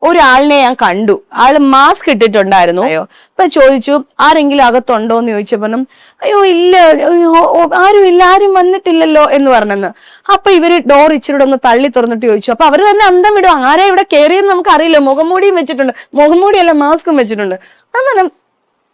ഒരാളിനെ ഞാൻ കണ്ടു. ആള് മാസ്ക് ഇട്ടിട്ടുണ്ടായിരുന്നു. അപ്പൊ ചോദിച്ചു ആരെങ്കിലും അകത്തുണ്ടോ എന്ന് ചോദിച്ചപ്പോഴും അയ്യോ ഇല്ല, ആരും ഇല്ല, ആരും വന്നിട്ടില്ലല്ലോ എന്ന് പറഞ്ഞെന്ന്. അപ്പൊ ഇവര് ഡോർ ഇച്ചിരി ഒന്ന് തള്ളി തുറന്നിട്ട് ചോദിച്ചു. അപ്പൊ അവര് തന്നെ അന്തം വിടും, ആരാ ഇവിടെ കയറിയെന്ന് നമുക്ക് അറിയില്ല, മുഖംമൂടിയും വെച്ചിട്ടുണ്ട്, മുഖംമൂടിയല്ല മാസ്കും വെച്ചിട്ടുണ്ട്. അങ്ങനെ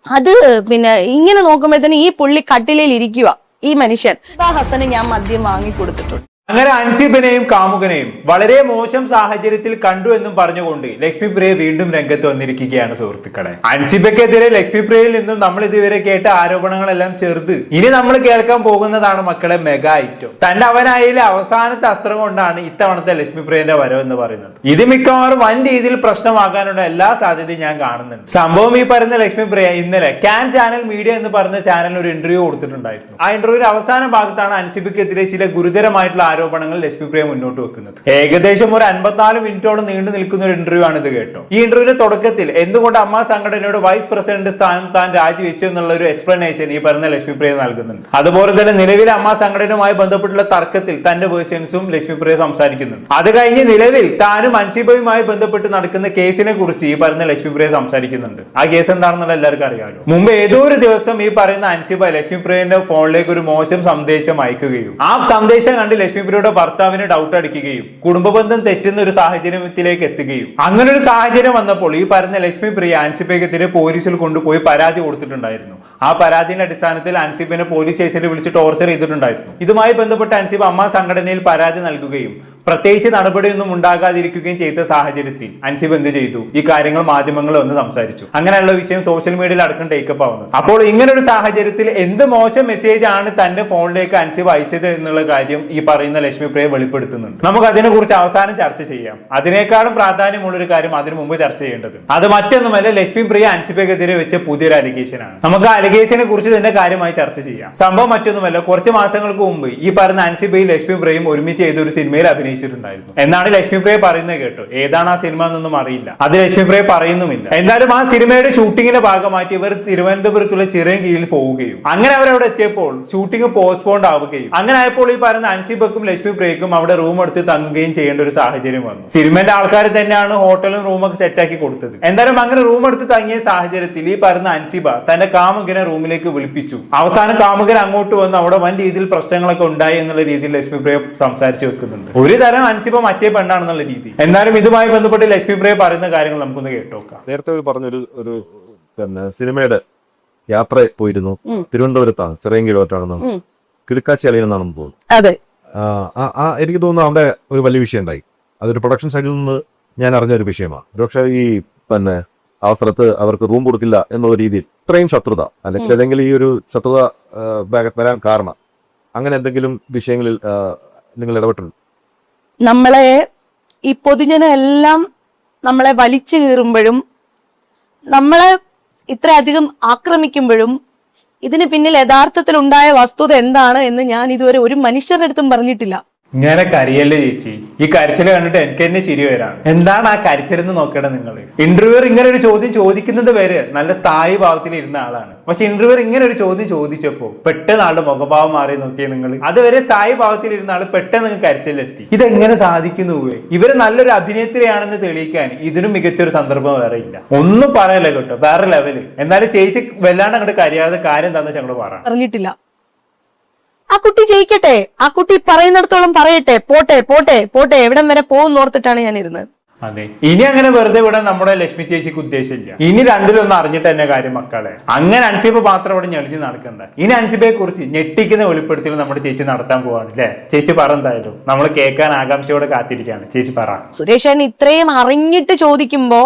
അത് പിന്നെ ഇങ്ങനെ നോക്കുമ്പോഴത്തേന് ഈ പുള്ളി കട്ടിലയിൽ ഇരിക്കുക, ഈ മനുഷ്യൻ. ഹസന് ഞാൻ മദ്യം വാങ്ങി കൊടുത്തിട്ടുണ്ട്. അങ്ങനെ അൻസിബിനെയും കാമുകനെയും വളരെ മോശം സാഹചര്യത്തിൽ കണ്ടു എന്നും പറഞ്ഞുകൊണ്ട് ലക്ഷ്മിപ്രിയ വീണ്ടും രംഗത്ത് വന്നിരിക്കുകയാണ് സുഹൃത്തുക്കളെ. അൻസിബയ്ക്കെതിരെ ലക്ഷ്മിപ്രിയയിൽ നിന്നും നമ്മൾ ഇതുവരെ കേട്ട ആരോപണങ്ങളെല്ലാം ചെറുത്. ഇനി നമ്മൾ കേൾക്കാൻ പോകുന്നതാണ് മക്കളെ മെഗാ ഐറ്റം. തന്റെ അവനായിലെ അവസാനത്തെ അസ്ത്രം കൊണ്ടാണ് ഇത്തവണത്തെ ലക്ഷ്മിപ്രിയന്റെ വരവെന്ന് പറയുന്നത്. ഇത് മിക്കവാറും വൻ രീതിയിൽ പ്രശ്നമാകാനുള്ള എല്ലാ സാധ്യതയും ഞാൻ കാണുന്നുണ്ട്. സംഭവം ഈ പറയുന്ന ലക്ഷ്മിപ്രിയ ഇന്നലെ ക്യാൻ ചാനൽ മീഡിയ എന്ന് പറയുന്ന ചാനലിന് ഒരു ഇന്റർവ്യൂ കൊടുത്തിട്ടുണ്ടായിരുന്നു. ആ ഇന്റർവ്യൂവിന്റെ അവസാന ഭാഗത്താണ് അൻസിബയ്ക്കെതിരെ ചില ഗുരുതരമായിട്ടുള്ള ആരോപണങ്ങൾ ലക്ഷ്മിപ്രിയ മുന്നോട്ട് വെക്കുന്നത്. ഏകദേശം ഒരു 54 മിനിറ്റോളം നീണ്ടു നിൽക്കുന്ന ഒരു ഇന്റർവ്യൂ ആണ് ഇത് കേട്ടോ. ഈ ഇന്റർവ്യൂവിന്റെ തുടക്കത്തിൽ എന്തുകൊണ്ട് അമ്മ സംഘടനയുടെ വൈസ് പ്രസിഡന്റ് സ്ഥാനം താൻ രാജിവെച്ചു എന്നുള്ള ഒരു എക്സ്പ്ലനേഷൻ ഈ പറഞ്ഞ ലക്ഷ്മിപ്രിയ നൽകുന്നുണ്ട്. അതുപോലെ തന്നെ നിലവിലെ അമ്മ സംഘടനയുമായി ബന്ധപ്പെട്ടുള്ള തർക്കത്തിൽ തന്റെ വേർഷൻസും ലക്ഷ്മിപ്രിയ സംസാരിക്കുന്നുണ്ട്. അത് കഴിഞ്ഞ് നിലവിൽ താനും അൻസിബയുമായി ബന്ധപ്പെട്ട് നടക്കുന്ന കേസിനെ കുറിച്ച് ഈ പറയുന്ന ലക്ഷ്മിപ്രിയ സംസാരിക്കുന്നുണ്ട്. ആ കേസ് എന്താണെന്നുള്ള എല്ലാവർക്കും അറിയാമല്ലോ. മുമ്പ് ഏതോ ഒരു ദിവസം ഈ പറയുന്ന അൻസിബ ലക്ഷ്മിപ്രിയന്റെ ഫോണിലേക്ക് ഒരു മോശം സന്ദേശം അയക്കുകയും ആ സന്ദേശം കണ്ട് ലക്ഷ്മിപ്രിയയുടെ ഭർത്താവിന് ഡൗട്ട് അടിക്കുകയും കുടുംബബന്ധം തെറ്റുന്ന ഒരു സാഹചര്യത്തിലേക്ക് എത്തുകയും അങ്ങനെ ഒരു സാഹചര്യം വന്നപ്പോൾ ഈ പറഞ്ഞ ലക്ഷ്മിപ്രിയ അൻസിബയ്ക്കെതിരെ പോലീസിൽ കൊണ്ടുപോയി പരാതി കൊടുത്തിട്ടുണ്ടായിരുന്നു. ആ പരാതിയുടെ അടിസ്ഥാനത്തിൽ അൻസിബിനെ പോലീസ് സ്റ്റേഷനിൽ വിളിച്ച് ടോർച്ചർ ചെയ്തിട്ടുണ്ടായിരുന്നു. ഇതുമായി ബന്ധപ്പെട്ട് അൻസിബ അമ്മ സംഘടനയിൽ പരാതി നൽകുകയും പ്രത്യേകിച്ച് നടപടിയൊന്നും ഉണ്ടാകാതിരിക്കുകയും ചെയ്ത സാഹചര്യത്തിൽ അൻസിബ് എന്ത് ചെയ്തു? ഈ കാര്യങ്ങൾ മാധ്യമങ്ങളിൽ വന്ന് സംസാരിച്ചു. അങ്ങനെയുള്ള വിഷയം സോഷ്യൽ മീഡിയയിൽ അടക്കം ടേക്കപ്പ് ആവുന്നത്. അപ്പോൾ ഇങ്ങനെ ഒരു സാഹചര്യത്തിൽ എന്ത് മോശം മെസ്സേജ് ആണ് തന്റെ ഫോണിലേക്ക് അൻസിബ് അയച്ചത് എന്നുള്ള കാര്യം ഈ പറയുന്ന ലക്ഷ്മിപ്രിയ വെളിപ്പെടുത്തുന്നുണ്ട്. നമുക്ക് അതിനെ കുറിച്ച് അവസാനം ചർച്ച ചെയ്യാം. അതിനേക്കാളും പ്രാധാന്യമുള്ള ഒരു കാര്യം അതിനു മുമ്പ് ചർച്ച ചെയ്യേണ്ടത് അത് മറ്റൊന്നുമല്ല, ലക്ഷ്മിപ്രിയ അൻസിബയ്ക്കെതിരെ വെച്ച പുതിയൊരു അലിഗേഷൻ ആണ്. നമുക്ക് ആ അലിഗേഷനെ കുറിച്ച് തന്നെ കാര്യമായി ചർച്ച ചെയ്യാം. സംഭവം മറ്റൊന്നുമല്ല, കുറച്ച് മാസങ്ങൾക്ക് മുമ്പ് ഈ പറഞ്ഞ അൻസിബയും ലക്ഷ്മിപ്രിയയും ഒരുമിച്ച് ചെയ്ത ഒരു സിനിമയിൽ അഭിനയിച്ചിട്ടുണ്ടായിരുന്നു എന്നാണ് ലക്ഷ്മിപ്രിയ പറയുന്നത് കേട്ടോ. ഏതാണ് ആ സിനിമ എന്നൊന്നും അറിയില്ല, അത് ലക്ഷ്മിപ്രിയ പറയുന്നുമില്ല. എന്തായാലും ആ സിനിമയുടെ ഷൂട്ടിങ്ങിന്റെ ഭാഗമായിട്ട് ഇവർ തിരുവനന്തപുരത്തുള്ള ചിറയൻകീഴിൽ പോവുകയും അങ്ങനെ അവരവിടെ എത്തിയപ്പോൾ ഷൂട്ടിംഗ് പോസ്റ്റ്പോണ്ട് ആവുകയും അങ്ങനെ ആയപ്പോൾ ഈ പറയുന്ന അൻസിബക്കും ലക്ഷ്മിപ്രിയക്കും അവിടെ റൂം എടുത്ത് തങ്ങുകയും ചെയ്യേണ്ട ഒരു സാഹചര്യം വന്നു. സിനിമയുടെ ആൾക്കാർ തന്നെയാണ് ഹോട്ടലും റൂമൊക്കെ സെറ്റാക്കി കൊടുത്തത്. എന്തായാലും അങ്ങനെ റൂം എടുത്ത് തങ്ങിയ സാഹചര്യത്തിൽ ഈ പറയുന്ന അൻസിബ തന്റെ കാമുകനെ റൂമിലേക്ക് വിളിപ്പിച്ചു. അവസാനം കാമുകൻ അങ്ങോട്ട് വന്ന് അവിടെ വൻ രീതിയിൽ പ്രശ്നങ്ങളൊക്കെ ഉണ്ടായി എന്നുള്ള രീതിയിൽ ലക്ഷ്മിപ്രിയ സംസാരിച്ചു വെക്കുന്നുണ്ട്. ഒരു തരം അൻസിബ മറ്റേ പെണ്ണാണെന്നുള്ള രീതി. എന്നാലും ഇതുമായി ബന്ധപ്പെട്ട് ലക്ഷ്മിപ്രിയ പറയുന്ന കാര്യങ്ങൾ നമുക്കൊന്ന് കേട്ടോക്കാം. നേരത്തെ പറഞ്ഞൊരു പിന്നെ സിനിമയുടെ യാത്ര പോയിരുന്നു, തിരുവനന്തപുരത്താണ്, ചിറയൻകീഴോട്ടാണെന്നാണ്, കിടക്കാച്ചി അളിയനെന്നാണെന്ന് തോന്നുന്നു. അതെ, എനിക്ക് തോന്നുന്നു അവിടെ ഒരു വലിയ വിഷയം ഉണ്ടായി. അതൊരു പ്രൊഡക്ഷൻ സൈഡിൽ നിന്ന് ഞാൻ അറിഞ്ഞ ഒരു വിഷയമാണ്. പക്ഷേ ഈ പിന്നെ അവസരത്ത് അവർക്ക് റൂം കൊടുക്കില്ല എന്നുള്ള രീതിയിൽ ഇത്രയും ശത്രുത അല്ലെങ്കിൽ ഈ ഒരു ശത്രുത വരാൻ കാരണം അങ്ങനെ എന്തെങ്കിലും വിഷയങ്ങളിൽ നിങ്ങൾ ഇടപെട്ടിട്ടുണ്ട്? നമ്മളെ ഈ പൊതുജനം എല്ലാം നമ്മളെ വലിച്ചു കീറുമ്പോഴും നമ്മളെ ഇത്രയധികം ആക്രമിക്കുമ്പോഴും ഇതിന് പിന്നിൽ യഥാർത്ഥത്തിൽ ഉണ്ടായ വസ്തുത എന്താണ് എന്ന് ഞാൻ ഇതുവരെ ഒരു മനുഷ്യരുടെ അടുത്തും പറഞ്ഞിട്ടില്ല. ഇങ്ങനെ കരിയല്ലേ ചേച്ചി? ഈ കരച്ചില് കണ്ടിട്ട് എനിക്ക് തന്നെ ചിരി വരാണ്. എന്താണ് ആ കരച്ചിലെന്ന് നോക്കട്ടെ നിങ്ങൾ. ഇന്റർവ്യൂർ ഇങ്ങനെ ഒരു ചോദ്യം ചോദിക്കുന്നത് വരെ നല്ല സ്ഥായി ഭാവത്തിൽ ഇരുന്ന ആളാണ്. പക്ഷെ ഇന്റർവ്യൂർ ഇങ്ങനെ ഒരു ചോദ്യം ചോദിച്ചപ്പോ പെട്ടെന്ന് ആളുടെ മുഖഭാവം മാറി നോക്കിയേ നിങ്ങൾ. അതുവരെ സ്ഥായി ഭാവത്തിൽ ഇരുന്ന ആള് പെട്ടെന്ന് നിങ്ങൾ കരച്ചിലെത്തി. ഇതെങ്ങനെ സാധിക്കുന്നു? ഇവര് നല്ലൊരു അഭിനേത്രിയാണെന്ന് തെളിയിക്കാൻ ഇതിനും മികച്ചൊരു സന്ദർഭം വേറെ ഇല്ല. ഒന്നും പറയല്ല കേട്ടോ, വേറെ ലെവല്. എന്നാലും ചേച്ചി വല്ലാണ്ട് അങ്ങോട്ട് കരയാതെ കാര്യം എന്താണെന്ന് ഞങ്ങൾ പറഞ്ഞിട്ടില്ല. ആ കുട്ടി ജയിക്കട്ടെ, ആ കുട്ടി പറയുന്നിടത്തോളം പറയട്ടെ, പോട്ടെ പോട്ടെ പോട്ടെ, എവിടം വരെ പോകുന്നോർത്തിട്ടാണ് ഞാൻ ഇരുന്നത്. അതെ, ഇനി അങ്ങനെ വെറുതെ വിടാൻ നമ്മുടെ ലക്ഷ്മി ചേച്ചിക്ക് ഉദ്ദേശമില്ല. ഇനി രണ്ടിലൊന്നും അറിഞ്ഞിട്ട് തന്നെ കാര്യം മക്കളെ. അങ്ങനെ അൻസിബ മാത്രം അവിടെ ഞെളിഞ്ഞ് നടക്കണ്ട. ഇനി അൻസിബയെ കുറിച്ച് ഞെട്ടിക്കുന്ന വെളിപ്പെടുത്തൽ നമ്മുടെ ചേച്ചി നടത്താൻ പോവാണ് അല്ലെ? ചേച്ചി പറ, എന്തായാലും നമ്മൾ കേൾക്കാൻ ആകാംക്ഷയോടെ കാത്തിരിക്കുകയാണ്. ചേച്ചി പറ. സുരേഷ് ഏട്ടൻ ഇത്രയും അറിഞ്ഞിട്ട് ചോദിക്കുമ്പോ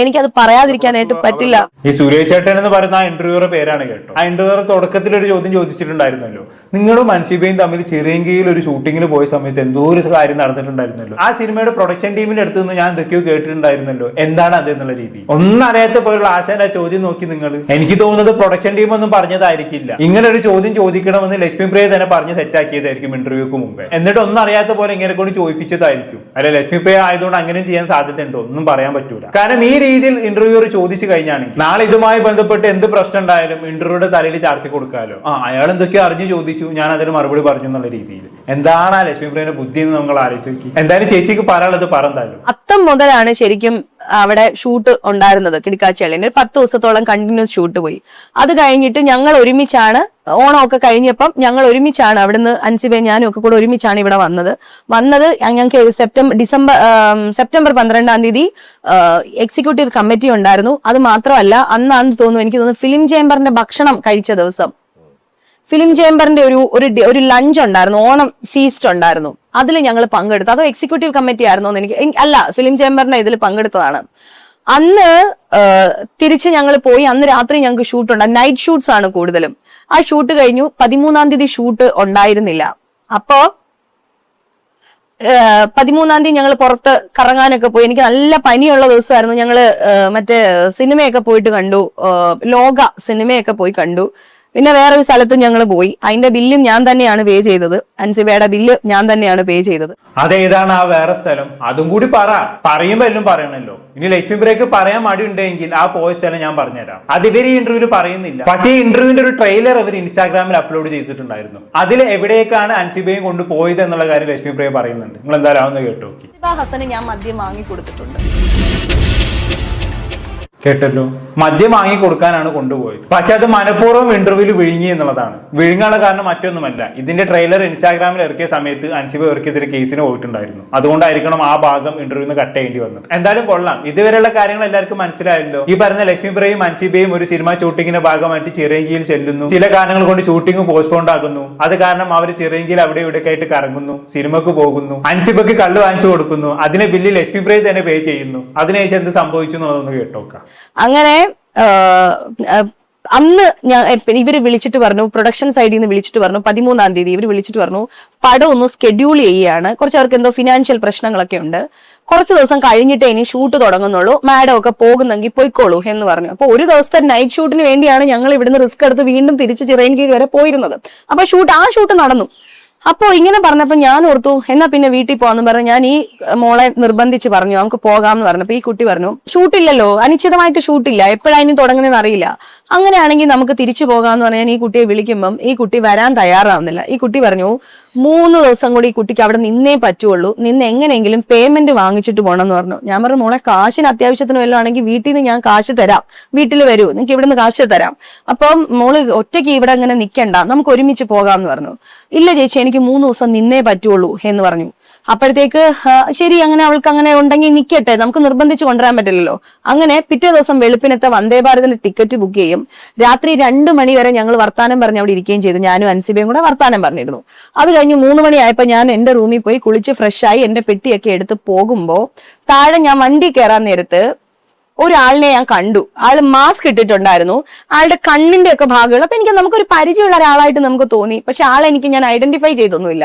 എനിക്കത് പറയാതിരിക്കാനായിട്ട് പറ്റില്ല. ഈ സുരേഷ് ഏട്ടൻ എന്ന് പറയുന്ന ആ ഇന്റർവ്യൂറെ പേരാണ് കേട്ടോ. ആ ഇന്റർവ്യൂർ തുടക്കത്തിൽ ഒരു ചോദ്യം ചോദിച്ചിട്ടുണ്ടായിരുന്നല്ലോ, നിങ്ങളും അൻസിബയും തമ്മിൽ ചിറയൻകീഴിൽ ഒരു ഷൂട്ടിങ്ങിന് പോയ സമയത്ത് എന്തോ ഒരു കാര്യം നടന്നിട്ടുണ്ടായിരുന്നല്ലോ. ആ സിനിമയുടെ പ്രൊഡക്ഷൻ ടീമിന്റെ അടുത്ത് നിന്ന് ഞാൻ എന്തൊക്കെയോ കേട്ടിട്ടുണ്ടായിരുന്നല്ലോ, എന്താണ് അത് എന്നുള്ള രീതി ഒന്നും അറിയാത്ത പോലുള്ള ആശാൻ ആ ചോദ്യം നോക്കി നിങ്ങൾ. എനിക്ക് തോന്നുന്നത് പ്രൊഡക്ഷൻ ടീം ഒന്നും പറഞ്ഞതായിരിക്കില്ല. ഇങ്ങനെ ഒരു ചോദ്യം ചോദിക്കണമെന്ന് ലക്ഷ്മിപ്രിയ തന്നെ പറഞ്ഞ് സെറ്റാക്കിയതായിരിക്കും ഇന്റർവ്യൂക്ക് മുമ്പേ. എന്നിട്ട് ഒന്നും അറിയാത്ത പോലെ ഇങ്ങനെ കൊണ്ട് ചോദിപ്പിച്ചതായിരിക്കും. അല്ലെ, ലക്ഷ്മിപ്രിയ ആയതുകൊണ്ട് അങ്ങനെയും ചെയ്യാൻ സാധ്യതയുണ്ടോ? ഒന്നും പറയാൻ പറ്റൂല. കാരണം ഈ രീതിയിൽ ഇന്റർവ്യൂർ ചോദിച്ചു കഴിഞ്ഞാണെങ്കിൽ നാളെ ഇതുമായി ബന്ധപ്പെട്ട് എന്ത് പ്രശ്നം ഉണ്ടായാലും ഇന്റർവ്യൂയുടെ തലയിൽ ചാർത്തി കൊടുക്കാമല്ലോ. അയാൾ എന്തൊക്കെയോ അറിഞ്ഞു ചോദിച്ചു, ഞാൻ അതിന് മറുപടി പറഞ്ഞു എന്നുള്ള രീതിയിൽ. എന്താണ് ആ ലക്ഷ്മിപ്രിയന്റെ ബുദ്ധി എന്ന് നമ്മൾ ആലോചിച്ച് നോക്കി. എന്തായാലും ചേച്ചിക്ക് പറയാനുള്ളത് പറ. എന്തായാലും അത്തം മുതലാണ് ശരിക്കും അവിടെ ഷൂട്ട് ഉണ്ടായിരുന്നത് കിടക്കാച്ചേളിന്റെ 10 ദിവസത്തോളം കണ്ടിന്യൂസ് ഷൂട്ട് പോയി. അത് കഴിഞ്ഞിട്ട് ഞങ്ങൾ ഒരുമിച്ചാണ് ഓണമൊക്കെ കഴിഞ്ഞപ്പം ഞങ്ങൾ ഒരുമിച്ചാണ് അവിടുന്ന് അൻസിബയും ഞാനും ഒക്കെ കൂടെ ഒരുമിച്ചാണ് ഇവിടെ വന്നത്. ഞങ്ങൾക്ക് സെപ്റ്റംബർ 12-ാം തീയതി എക്സിക്യൂട്ടീവ് കമ്മിറ്റി ഉണ്ടായിരുന്നു. അത് മാത്രമല്ല അന്ന് തോന്നുന്നു എനിക്ക് തോന്നുന്നു ഫിലിം ചേംബറിന്റെ ഭക്ഷണം കഴിച്ച ദിവസം ഫിലിം ചേംബറിന്റെ ഒരു ലഞ്ച് ഉണ്ടായിരുന്നു, ഓണം ഫീസ്റ്റ് ഉണ്ടായിരുന്നു. അതിൽ ഞങ്ങൾ പങ്കെടുത്തു. അതോ എക്സിക്യൂട്ടീവ് കമ്മിറ്റി ആയിരുന്നോ എന്ന് എനിക്ക് അല്ല, ഫിലിം ചേംബറിന്റെ ഇതിൽ പങ്കെടുത്തതാണ്. അന്ന് തിരിച്ച് ഞങ്ങൾ പോയി. അന്ന് രാത്രി ഞങ്ങൾക്ക് ഷൂട്ട് ഉണ്ട്, നൈറ്റ് ഷൂട്ട്സ് ആണ് കൂടുതലും. ആ ഷൂട്ട് കഴിഞ്ഞു. 13-ാം തീയതി ഷൂട്ട് ഉണ്ടായിരുന്നില്ല. അപ്പോ 13-ാം തീയതി ഞങ്ങൾ പുറത്ത് കറങ്ങാനൊക്കെ പോയി. എനിക്ക് നല്ല പനിയുള്ള ദിവസമായിരുന്നു. ഞങ്ങള് മറ്റേ സിനിമയൊക്കെ പോയിട്ട് കണ്ടു, ലോക സിനിമയൊക്കെ പോയി കണ്ടു. പിന്നെ വേറൊരു സ്ഥലത്ത് ഞങ്ങൾ പോയി. അതിന്റെ ബില്ലും ഞാൻ തന്നെയാണ് പേ ചെയ്തത്. അൻസിബയുടെ ബില്ല് ഞാൻ തന്നെയാണ് പേ ചെയ്തത്. അതേതാണ് ആ വേറെ സ്ഥലം? അതും കൂടി പറയുമ്പോ എല്ലാം പറയണല്ലോ. ഇനി ലക്ഷ്മി ബ്രേക്ക് പറയാൻ മടി ഉണ്ടെങ്കിൽ ആ പോയ സ്ഥലം ഞാൻ പറഞ്ഞുതരാം. അത് ഇവർ ഈ ഇന്റർവ്യൂല് പറയുന്നില്ല. പക്ഷേ ഈ ഇന്റർവ്യൂവിന്റെ ഒരു ട്രെയിലർ അവർ ഇൻസ്റ്റാഗ്രാമിൽ അപ്ലോഡ് ചെയ്തിട്ടുണ്ടായിരുന്നു. അതിൽ എവിടേക്കാണ് അൻസിബയും കൊണ്ട് പോയത് എന്നുള്ള കാര്യം ലക്ഷ്മി ബ്രേ പറയുന്നുണ്ട്. നിങ്ങൾ എന്തായാലും ഒന്ന് കേട്ടു നോക്കി. അൻസിബ ഹസന് ഞാൻ മദ്യം വാങ്ങി കൊടുത്തിട്ടുണ്ട്. കേട്ടല്ലോ, മദ്യം വാങ്ങി കൊടുക്കാനാണ് കൊണ്ടുപോയത്. പക്ഷെ അത് മനഃപൂർവ്വം ഇന്റർവ്യൂവിൽ വിഴുങ്ങി എന്നുള്ളതാണ്. വിഴുങ്ങാനുള്ള കാരണം മറ്റൊന്നുമല്ല, ഇതിന്റെ ട്രെയിലർ ഇൻസ്റ്റാഗ്രാമിൽ ഇറക്കിയ സമയത്ത് അൻസിബ ഇവർക്കെതിരെ കേസിന് പോയിട്ടുണ്ടായിരുന്നു. അതുകൊണ്ടായിരിക്കണം ആ ഭാഗം ഇന്റർവ്യൂന്ന് കട്ട് ചെയ്യേണ്ടി വന്നത്. എന്തായാലും കൊള്ളാം, ഇതുവരെയുള്ള കാര്യങ്ങൾ എല്ലാവർക്കും മനസ്സിലായല്ലോ. ഈ പറഞ്ഞ ലക്ഷ്മി ബ്രയും അൻസിബയും ഒരു സിനിമ ഷൂട്ടിങ്ങിന്റെ ഭാഗമായിട്ട് ചിറയൻകീയിൽ ചെല്ലുന്നു. ചില കാരണങ്ങൾ കൊണ്ട് ഷൂട്ടിംഗ് പോസ്റ്റ്പോൺ ആകുന്നു. അത് കാരണം അവർ ചിറയൻകീയിൽ അവിടെ ഇവിടെ ആയിട്ട് കറങ്ങുന്നു, സിനിമക്ക് പോകുന്നു, അൻസിബക്ക് കള്ള് വാങ്ങിച്ചു കൊടുക്കുന്നു. അതിനെ ബില്ല് ലക്ഷ്മി ബ്രേ തന്നെ പേ ചെയ്യുന്നു. അതിനുശേഷം എന്ത് സംഭവിച്ചു എന്നുള്ളതൊന്ന് കേട്ടോക്കാം. അങ്ങനെ അന്ന് ഇവര് വിളിച്ചിട്ട് പറഞ്ഞു, പ്രൊഡക്ഷൻ സൈഡിൽ നിന്ന് വിളിച്ചിട്ട് പറഞ്ഞു 13-ാം തീയതി ഇവർ വിളിച്ചിട്ട് പറഞ്ഞു പടം ഒന്ന് സ്കെഡ്യൂൾ ചെയ്യുകയാണ്. കുറച്ച് അവർക്ക് എന്തോ ഫിനാൻഷ്യൽ പ്രശ്നങ്ങളൊക്കെ ഉണ്ട്. കുറച്ച് ദിവസം കഴിഞ്ഞിട്ടേ ഇനി ഷൂട്ട് തുടങ്ങുന്നുള്ളൂ, മാഡം ഒക്കെ പോകുന്നെങ്കിൽ പോയിക്കോളൂ എന്ന് പറഞ്ഞു. അപ്പൊ ഒരു ദിവസത്തെ നൈറ്റ് ഷൂട്ടിന് വേണ്ടിയാണ് ഞങ്ങൾ ഇവിടുന്ന് റിസ്ക് എടുത്ത് വീണ്ടും തിരിച്ച് ചിറയൻകീഴ് വരെ പോയിരുന്നത്. അപ്പൊ ആ ഷൂട്ട് നടന്നു. അപ്പോ ഇങ്ങനെ പറഞ്ഞപ്പോ ഞാൻ ഓർത്തു എന്നാ പിന്നെ വീട്ടിൽ പോകാന്ന് പറഞ്ഞു. ഞാൻ ഈ മോളെ നിർബന്ധിച്ച് പറഞ്ഞു നമുക്ക് പോകാമെന്ന് പറഞ്ഞപ്പോ ഈ കുട്ടി പറഞ്ഞു ഷൂട്ടില്ലല്ലോ, അനിശ്ചിതമായിട്ട് ഷൂട്ടില്ല, എപ്പോഴാണ് തുടങ്ങുന്നതെന്ന് അറിയില്ല, അങ്ങനെയാണെങ്കിൽ നമുക്ക് തിരിച്ചു പോകാമെന്ന് പറഞ്ഞാൽ ഈ കുട്ടിയെ വിളിക്കുമ്പം ഈ കുട്ടി വരാൻ തയ്യാറാവുന്നില്ല. ഈ കുട്ടി പറഞ്ഞു 3 ദിവസം കൂടി ഈ കുട്ടിക്ക് അവിടെ നിന്നേ പറ്റുള്ളൂ, നിന്ന് എങ്ങനെയെങ്കിലും പേയ്മെന്റ് വാങ്ങിച്ചിട്ട് പോകണം എന്ന് പറഞ്ഞു. ഞാൻ പറഞ്ഞു മോളെ കാശിന് അത്യാവശ്യത്തിന് വല്ലതും ആണെങ്കിൽ വീട്ടിൽ നിന്ന് ഞാൻ കാശ് തരാം, വീട്ടിൽ വരൂ, നിങ്ങൾക്ക് ഇവിടെ നിന്ന് കാശ് തരാം, അപ്പം മോള് ഒറ്റയ്ക്ക് ഇവിടെ ഇങ്ങനെ നിൽക്കണ്ട, നമുക്ക് ഒരുമിച്ച് പോകാമെന്ന് പറഞ്ഞു. ഇല്ല ചേച്ചി എനിക്ക് 3 ദിവസം നിന്നേ പറ്റുള്ളൂ എന്ന് പറഞ്ഞു. അപ്പോഴത്തേക്ക് ശരി, അങ്ങനെ അവൾക്ക് അങ്ങനെ ഉണ്ടെങ്കിൽ നിൽക്കട്ടെ, നമുക്ക് നിർബന്ധിച്ച് കൊണ്ടുവരാൻ പറ്റില്ലല്ലോ. അങ്ങനെ പിറ്റേ ദിവസം വെളുപ്പിനത്തെ വന്ദേ ഭാരതിന്റെ ടിക്കറ്റ് ബുക്ക് ചെയ്യും. രാത്രി 2 മണി വരെ ഞങ്ങൾ വർത്താനം പറഞ്ഞ് അവിടെ ഇരിക്കുകയും ചെയ്തു. ഞാനും അൻസിബയും കൂടെ വർത്താനം പറഞ്ഞിരുന്നു. അത് കഴിഞ്ഞ് 3 മണിയായപ്പോൾ ഞാൻ എന്റെ റൂമിൽ പോയി കുളിച്ച് ഫ്രഷായി എന്റെ പെട്ടിയൊക്കെ എടുത്ത് പോകുമ്പോ താഴെ ഞാൻ വണ്ടി കയറാൻ നേരത്ത് ഒരാളിനെ ഞാൻ കണ്ടു. ആള് മാസ്ക് ഇട്ടിട്ടുണ്ടായിരുന്നു. ആളുടെ കണ്ണിന്റെ ഒക്കെ ഭാഗങ്ങൾ അപ്പൊ നമുക്കൊരു പരിചയമുള്ള ഒരാളായിട്ട് നമുക്ക് തോന്നി. പക്ഷെ ആളെനിക്ക് ഞാൻ ഐഡന്റിഫൈ ചെയ്തൊന്നുമില്ല.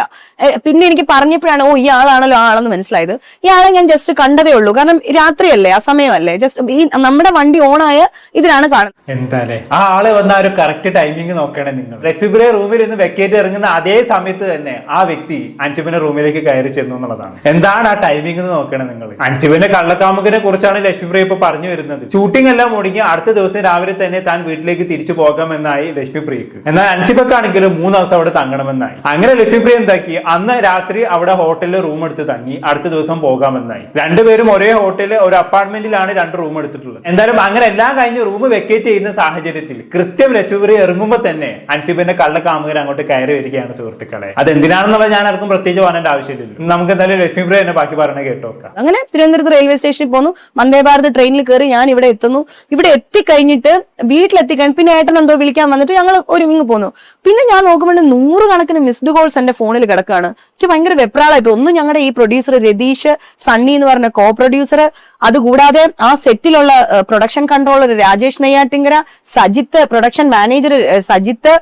പിന്നെ എനിക്ക് പറഞ്ഞപ്പോഴാണ് ഈ ആളാണല്ലോ ആളെന്ന് മനസ്സിലായത്. ഈ ആളെ ഞാൻ ജസ്റ്റ് കണ്ടതേ ഉള്ളൂ, കാരണം രാത്രിയല്ലേ, ആ സമയമല്ലേ, ജസ്റ്റ് ഈ നമ്മുടെ വണ്ടി ഓണായ ഇതിലാണ് കാണുന്നത്. എന്തായാലേ ആ ആള് വന്ന ഒരു കറക്റ്റ് ടൈമിംഗ് നോക്കണേ നിങ്ങൾ. ലക്ഷ്മിബ്രേ റൂമിൽ നിന്ന് വെക്കേറ്റ് ഇറങ്ങുന്ന അതേ സമയത്ത് തന്നെ ആ വ്യക്തി അൻസിബിന്റെ റൂമിലേക്ക് കയറി ചെന്നു എന്നുള്ളതാണ്. എന്താണ് ആ ടൈമിംഗ് എന്ന് നോക്കണേ നിങ്ങൾ. അൻസിബിന്റെ കള്ളക്കാമുകിനെ കുറിച്ചാണ് ലക്ഷ്മിബ്രേ ഇപ്പൊ പറഞ്ഞു വരുന്നത്. ഷൂട്ടിംഗ് എല്ലാം മുടങ്ങി അടുത്ത ദിവസം രാവിലെ തന്നെ താൻ വീട്ടിലേക്ക് തിരിച്ചു പോകാമെന്നായി ലക്ഷ്മിപ്രിയക്ക്. എന്നാൽ അൻസിബക്കാണെങ്കിലും 3 ദിവസം അവിടെ തങ്ങണമെന്നായി. അങ്ങനെ ലക്ഷ്മിപ്രിയ എന്താക്കി, അന്ന് രാത്രി അവിടെ ഹോട്ടലിൽ റൂം എടുത്ത് തങ്ങി അടുത്ത ദിവസം പോകാമെന്നായി. രണ്ടുപേരും ഒരേ ഹോട്ടലിൽ ഒരു അപ്പാർട്ട്മെന്റിലാണ് 2 റൂം എടുത്തിട്ടുള്ളത്. എന്തായാലും അങ്ങനെ എല്ലാം കഴിഞ്ഞ് റൂം വെക്കേറ്റ് ചെയ്യുന്ന സാഹചര്യത്തിൽ കൃത്യം ലക്ഷ്മിപ്രിയ ഇറങ്ങുമ്പോൾ തന്നെ അൻസിബിന്റെ കള്ളക്കാമുകൻ അങ്ങോട്ട് കയറി വരികയാണ് സുഹൃത്തുക്കളെ. അത് എന്തിനാണെന്നുള്ളത് ഞാൻ ആർക്കും പ്രത്യേകിച്ച് പറയേണ്ട ആവശ്യമില്ല. നമുക്ക് എന്തായാലും ലക്ഷ്മിപ്രിയ തന്നെ ബാക്കി പറഞ്ഞ കേട്ടോക്കാം. അങ്ങനെ തിരുവനന്തപുരത്ത് റെയിൽവേ സ്റ്റേഷനിൽ പോന്നു, വന്ദേ ഭാരത് ട്രെയിനിൽ കയറി ഞാൻ ഇവിടെ എത്തുന്നു. ഇവിടെ എത്തിക്കഴിഞ്ഞിട്ട് വീട്ടിലെത്തിക്കഴിഞ്ഞ് പിന്നെ ഏട്ടൻ എന്തോ വിളിക്കാൻ വന്നിട്ട് ഞങ്ങൾ ഒരുമിങ്ങ് പോന്നു. പിന്നെ ഞാൻ നോക്കുമ്പോൾ 100 കണക്കിന് മിസ്ഡ് കോൾസ് എന്റെ ഫോണിൽ കിടക്കുകയാണ്. എനിക്ക് ഭയങ്കര വെപ്രാളായിട്ട്. ഒന്ന് ഞങ്ങളുടെ ഈ പ്രൊഡ്യൂസർ രതീഷ് സണ്ണി എന്ന് പറഞ്ഞ കോ പ്രൊഡ്യൂസർ, അതുകൂടാതെ ആ സെറ്റിലുള്ള production controller Rajesh Neyyattinkara, Sajith production manager Sajith,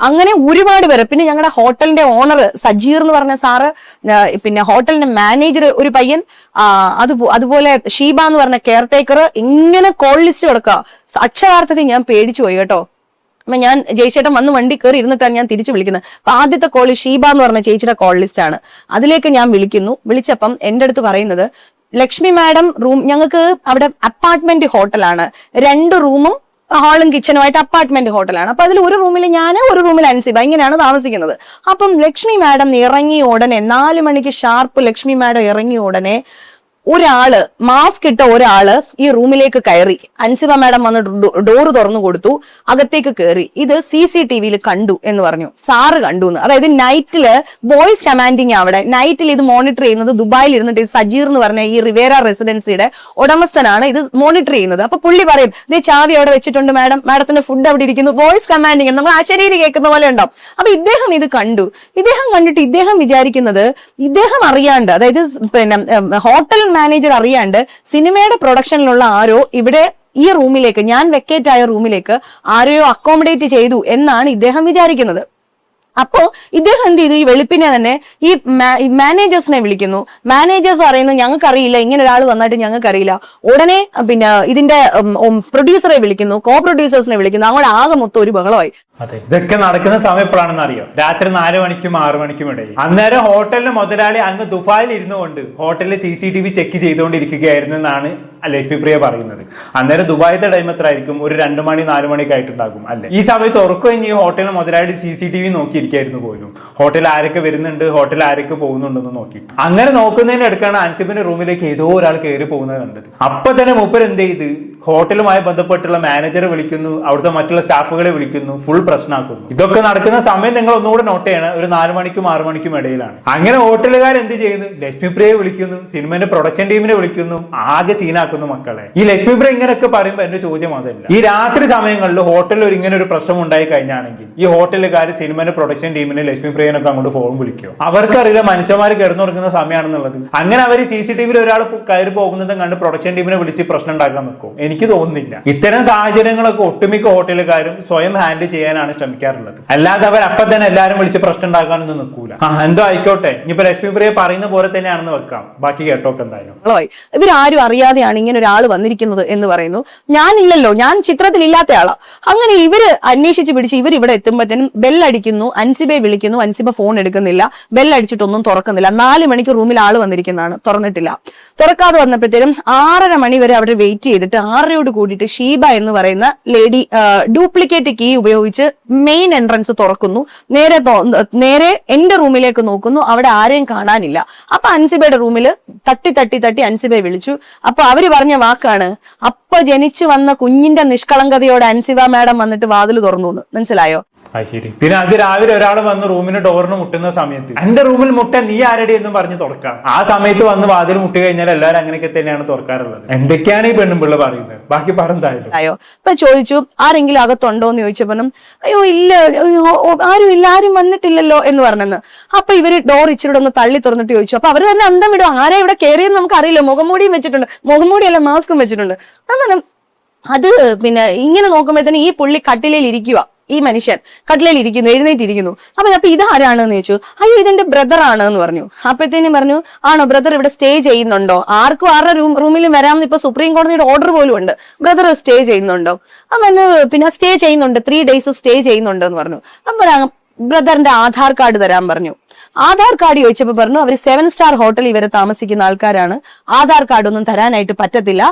അങ്ങനെ ഒരുപാട് പേര്. പിന്നെ ഞങ്ങളുടെ ഹോട്ടലിന്റെ ഓണർ സജീർ എന്ന് പറഞ്ഞ സാറ്, പിന്നെ ഹോട്ടലിന്റെ മാനേജർ ഒരു പയ്യൻ, അതുപോലെ ഷീബ എന്ന് പറഞ്ഞ കെയർ ടേക്കർ, ഇങ്ങനെ കോൾ ലിസ്റ്റ് കിടക്കുക. അക്ഷരാർത്ഥത്തിൽ ഞാൻ പേടിച്ചു പോയി കേട്ടോ. അപ്പൊ ഞാൻ ജയിച്ചേട്ടൻ വന്ന് വണ്ടി കയറി ഇരുന്നിട്ടാണ് ഞാൻ തിരിച്ചു വിളിക്കുന്നത്. അപ്പൊ ആദ്യത്തെ കോൾ ഷീബ എന്ന് പറഞ്ഞ ചേച്ചിയുടെ കോൾ ലിസ്റ്റ് ആണ്. അതിലേക്ക് ഞാൻ വിളിക്കുന്നു. വിളിച്ചപ്പം എന്റെ അടുത്ത് പറയുന്നത് ലക്ഷ്മി മാഡം റൂം, ഞങ്ങൾക്ക് അവിടെ അപ്പാർട്ട്മെന്റ് ഹോട്ടലാണ്, 2 റൂമും ഹാളും കിച്ചനുമായിട്ട് അപ്പാർട്ട്മെന്റ് ഹോട്ടലാണ്. അപ്പൊ അതിൽ ഒരു റൂമിൽ ഞാൻ, ഒരു റൂമിൽ അൻസിബ, ഇങ്ങനെയാണ് താമസിക്കുന്നത്. അപ്പം ലക്ഷ്മി മാഡം ഇറങ്ങിയ ഉടനെ 4 മണിക്ക് ഷാർപ്പ് ലക്ഷ്മി മാഡം ഇറങ്ങിയ ഉടനെ ഒരാള് മാസ്ക് ഇട്ട ഒരാള് ഈ റൂമിലേക്ക് കയറി. അൻസിബ മാഡം വന്ന് ഡോറ് തുറന്നു കൊടുത്തു, അകത്തേക്ക് കയറി. ഇത് CCTV കണ്ടു എന്ന് പറഞ്ഞു, സാറ് കണ്ടു എന്ന്. അതായത് നൈറ്റില് വോയിസ് കമാൻഡിങ് അവിടെ നൈറ്റിൽ ഇത് മോണിറ്റർ ചെയ്യുന്നത് ദുബായിൽ ഇരുന്നിട്ട് സജീർ എന്ന് പറഞ്ഞ ഈ റിവേര റെസിഡൻസിയുടെ ഉടമസ്ഥനാണ് ഇത് മോണിറ്റർ ചെയ്യുന്നത്. അപ്പൊ പുള്ളി പറയും, ഇതേ ചാവി അവിടെ വെച്ചിട്ടുണ്ട് മാഡം, മാഡത്തിന്റെ ഫുഡ് അവിടെ ഇരിക്കുന്നു. വോയിസ് കമാൻഡിങ് നമ്മൾ ആശരീരി കേൾക്കുന്ന പോലെ ഉണ്ടാവും. അപ്പൊ ഇദ്ദേഹം ഇത് കണ്ടു. ഇദ്ദേഹം കണ്ടിട്ട് ഇദ്ദേഹം വിചാരിക്കുന്നത്, ഇദ്ദേഹം അറിയാണ്ട്, അതായത് പിന്നെ ഹോട്ടൽ മാനേജർ അറിയാണ്ട് സിനിമയുടെ പ്രൊഡക്ഷനിലുള്ള ആരോ ഇവിടെ ഈ റൂമിലേക്ക്, ഞാൻ വെക്കേറ്റ് ആയ റൂമിലേക്ക് ആരെയോ അക്കോമഡേറ്റ് ചെയ്തു എന്നാണ് ഇദ്ദേഹം വിചാരിക്കുന്നത്. അപ്പോ ഇദ്ദേഹം എന്ത് ചെയ്തു, ഈ വെളുപ്പിനെ തന്നെ ഈ മാനേജേഴ്സിനെ വിളിക്കുന്നു. മാനേജേഴ്സ് അറിയുന്നു ഞങ്ങൾക്കറിയില്ല, ഇങ്ങനെ ഒരാൾ വന്നിട്ട് ഞങ്ങൾക്കറിയില്ല. ഉടനെ പിന്നെ ഇതിന്റെ പ്രൊഡ്യൂസറെ വിളിക്കുന്നു, കോ പ്രൊഡ്യൂസേഴ്സിനെ വിളിക്കുന്നു. അങ്ങോട്ട് ആകെ മൊത്തം ഒരു ബഹളമായി. അതെ, ഇതൊക്കെ നടക്കുന്ന സമയം എപ്പോഴാണെന്ന് അറിയോ? രാത്രി 4 മണിക്കും 6 മണിക്കും ഇടയിൽ. അന്നേരം ഹോട്ടലിലെ മുതലാളി അങ്ങ് ദുബായിൽ ഇരുന്നുകൊണ്ട് ഹോട്ടലിൽ CCTV ചെക്ക് ചെയ്തുകൊണ്ടിരിക്കുകയായിരുന്നു എന്നാണ് ലക്ഷ്മി പ്രിയ പറയുന്നത്. അന്നേരം ദുബായിത്തെ ടൈം എത്ര ആയിരിക്കും? ഒരു 2 മണി 4 മണിക്ക് ആയിട്ടുണ്ടാകും അല്ലെ? ഈ സമയത്ത് ഉറക്കം കഴിഞ്ഞ് ഈ ഹോട്ടലിലെ മുതലാളി CCTV നോക്കിയിരിക്കായിരുന്നു പോലും. ഹോട്ടലിൽ ആരൊക്കെ വരുന്നുണ്ട്, ഹോട്ടലിൽ ആരൊക്കെ പോകുന്നുണ്ടെന്ന് നോക്കിയിട്ട്. അങ്ങനെ നോക്കുന്നതിന് എടുക്കാണ് അൻസിബിന്റെ റൂമിലേക്ക് ഏതോ ഒരാൾ കയറി പോകുന്നത് കണ്ടത്. അപ്പൊ തന്നെ മൂപ്പർ എന്ത് ചെയ്ത്, ഹോട്ടലുമായി ബന്ധപ്പെട്ടുള്ള മാനേജറെ വിളിക്കുന്നു, അവിടുത്തെ മറ്റുള്ള സ്റ്റാഫുകളെ വിളിക്കുന്നു, ഫുൾ പ്രശ്നമാക്കുന്നു. ഇതൊക്കെ നടക്കുന്ന സമയം നിങ്ങൾ ഒന്നുകൂടെ നോട്ട് ചെയ്യണം, ഒരു 4 മണിക്കും 6 മണിക്കും ഇടയിലാണ്. അങ്ങനെ ഹോട്ടലുകാർ എന്ത് ചെയ്യുന്നു, ലക്ഷ്മി പ്രിയയെ വിളിക്കുന്നു, സിനിമന്റെ പ്രൊഡക്ഷൻ ടീമിനെ വിളിക്കുന്നു, ആകെ സീനാക്കുന്നു മക്കളെ. ഈ ലക്ഷ്മി പ്രിയ ഇങ്ങനെയൊക്കെ പറയുമ്പോൾ എന്റെ ചോദ്യം അതല്ല, ഈ രാത്രി സമയങ്ങളിൽ ഹോട്ടലിൽ ഇങ്ങനെ ഒരു പ്രശ്നം ഉണ്ടായി കഴിഞ്ഞാണെങ്കിൽ ഈ ഹോട്ടലുകാർ സിനിമന്റെ പ്രൊഡക്ഷൻ ടീമിനെ ലക്ഷ്മി പ്രിയനൊക്കെ അങ്ങോട്ട് ഫോൺ വിളിക്കും. അവർക്കറിയില്ല മനുഷ്യന്മാർ കിടന്നുറങ്ങുന്ന സമയമാണെന്നുള്ളത്. അങ്ങനെ അവർ CCTV ഒരാൾ കയറി പോകുന്നതും കണ്ട് പ്രൊഡക്ഷൻ ടീമിനെ വിളിച്ച് പ്രശ്നം ഉണ്ടാക്കാൻ നിൽക്കും. എനിക്ക് തോന്നുന്നില്ല. ഇത്തരം സാഹചര്യങ്ങളൊക്കെ ഒട്ടുമിക്ക ഹോട്ടലുകാരും സ്വയം ഹാൻഡിൽ ചെയ്യാനാണ് ശ്രമിക്കാറുള്ളത്. അല്ലാതെ അവർ അപ്പൊ തന്നെ എല്ലാവരും വിളിച്ച് പ്രശ്നം ഉണ്ടാക്കാനൊന്നും നിൽക്കൂല. എന്തോ ആയിക്കോട്ടെ, ഇനിയിപ്പോ ലക്ഷ്മി പ്രിയ പറയുന്ന പോലെ തന്നെയാണെന്ന് വെക്കാം, ബാക്കി കേട്ടോക്കെ എന്തായാലും. ഇവരാരും അറിയാതെയാണ് ഇങ്ങനെ ഒരാൾ വന്നിരിക്കുന്നത് എന്ന് പറയുന്നു. ഞാനില്ലല്ലോ, ഞാൻ ചിത്രത്തിൽ ഇല്ലാത്ത ആളാ. അങ്ങനെ ഇവര് അന്വേഷിച്ച് പിടിച്ച് ഇവർ ഇവിടെ എത്തുമ്പോഴത്തേനും ബെല്ലടിക്കുന്നു, അൻസിബയെ വിളിക്കുന്നു, അൻസിബ ഫോൺ എടുക്കുന്നില്ല, ബെല്ലടിച്ചിട്ടൊന്നും തുറക്കുന്നില്ല. 4 മണിക്ക് റൂമിൽ ആള് വന്നിരിക്കുന്നതാണ്, തുറന്നിട്ടില്ല. തുറക്കാതെ വന്നപ്പോഴത്തേനും 6:30 മണി വരെ അവിടെ വെയിറ്റ് ചെയ്തിട്ട് 6:00 കൂടിയിട്ട് ഷീബ എന്ന് പറയുന്ന ലേഡി ഡ്യൂപ്ലിക്കേറ്റ് കീ ഉപയോഗിച്ച് മെയിൻ എൻട്രൻസ് തുറക്കുന്നു. നേരെ എന്റെ റൂമിലേക്ക് നോക്കുന്നു, അവിടെ ആരെയും കാണാനില്ല. അപ്പൊ അൻസിബയുടെ റൂമിൽ തട്ടി അൻസിബയെ വിളിച്ചു. അപ്പൊ അവര് പറഞ്ഞ വാക്കാണ്, അപ്പൊ ജനിച്ചു വന്ന കുഞ്ഞിന്റെ നിഷ്കളങ്കതയോടെ അൻസിബ മാഡം വന്നിട്ട് വാതിൽ തുറന്നു. മനസ്സിലായോ? ശരി. പിന്നെ അത് രാവിലെ ഒരാൾ വന്ന് റൂമിന് ഡോറിന് മുട്ടുന്ന സമയത്ത് എന്റെ റൂമിൽ മുട്ട നീ ആരടി എന്നും പറഞ്ഞ് തുറക്കാം. ആ സമയത്ത് വന്ന് വാതിൽ മുട്ടി കഴിഞ്ഞാൽ എല്ലാവരും അങ്ങനെയൊക്കെ തന്നെയാണ് തുറക്കാറുള്ളത്. എന്തൊക്കെയാണ് ഈ പെണ്ണുമ്പിള്ള പറയുന്നത്? ബാക്കി പറഞ്ഞായിരുന്നു. ഇപ്പൊ ചോദിച്ചു ആരെങ്കിലും അകത്തുണ്ടോന്ന് ചോദിച്ചപ്പോഴും അയ്യോ ഇല്ല, ആരും ഇല്ല, ആരും വന്നിട്ടില്ലല്ലോ എന്ന് പറഞ്ഞെന്ന്. അപ്പൊ ഇവര് ഡോർ ഇച്ചിരി ഒന്ന് തള്ളി തുറന്നിട്ട് ചോദിച്ചു. അപ്പൊ അവര് തന്നെ അന്തം വിടും, ആരാ ഇവിടെ കയറിയെന്ന് നമുക്ക് അറിയില്ല, മുഖംമൂടിയും വെച്ചിട്ടുണ്ട്, മുഖംമൂടിയല്ല മാസ്കും വെച്ചിട്ടുണ്ട്. അങ്ങനെ അത് പിന്നെ ഇങ്ങനെ നോക്കുമ്പോഴത്തേന് ഈ പുള്ളി കട്ടിലയിൽ ഇരിക്കുക, ഈ മനുഷ്യൻ കട്ടിലയിൽ ഇരിക്കുന്നു, എഴുന്നേറ്റിരിക്കുന്നു. അപ്പൊ ഇതാരാണെന്ന് ചോദിച്ചു. അയ്യോ ഇതെന്റെ ബ്രദർ ആണ് എന്ന് പറഞ്ഞു. അപ്പോഴത്തേനും പറഞ്ഞു, ആണോ ബ്രദർ ഇവിടെ സ്റ്റേ ചെയ്യുന്നുണ്ടോ? ആർക്കും ആരുടെ റൂമിലും വരാമെന്ന് ഇപ്പൊ സുപ്രീം കോടതിയുടെ ഓർഡർ പോലും ഉണ്ട്. ബ്രദർ സ്റ്റേ ചെയ്യുന്നുണ്ടോ? അവന് പിന്നെ സ്റ്റേ ചെയ്യുന്നുണ്ട്, 3 days സ്റ്റേ ചെയ്യുന്നുണ്ട് എന്ന് പറഞ്ഞു. അപ്പൊ ബ്രദറിന്റെ ആധാർ കാർഡ് തരാൻ പറഞ്ഞു. ആധാർ കാർഡ് ചോദിച്ചപ്പോ പറഞ്ഞു അവർ 7 സ്റ്റാർ ഹോട്ടലിൽ ഇവരെ താമസിക്കുന്ന ആൾക്കാരാണ്, ആധാർ കാർഡ് ഒന്നും തരാനായിട്ട് പറ്റത്തില്ല,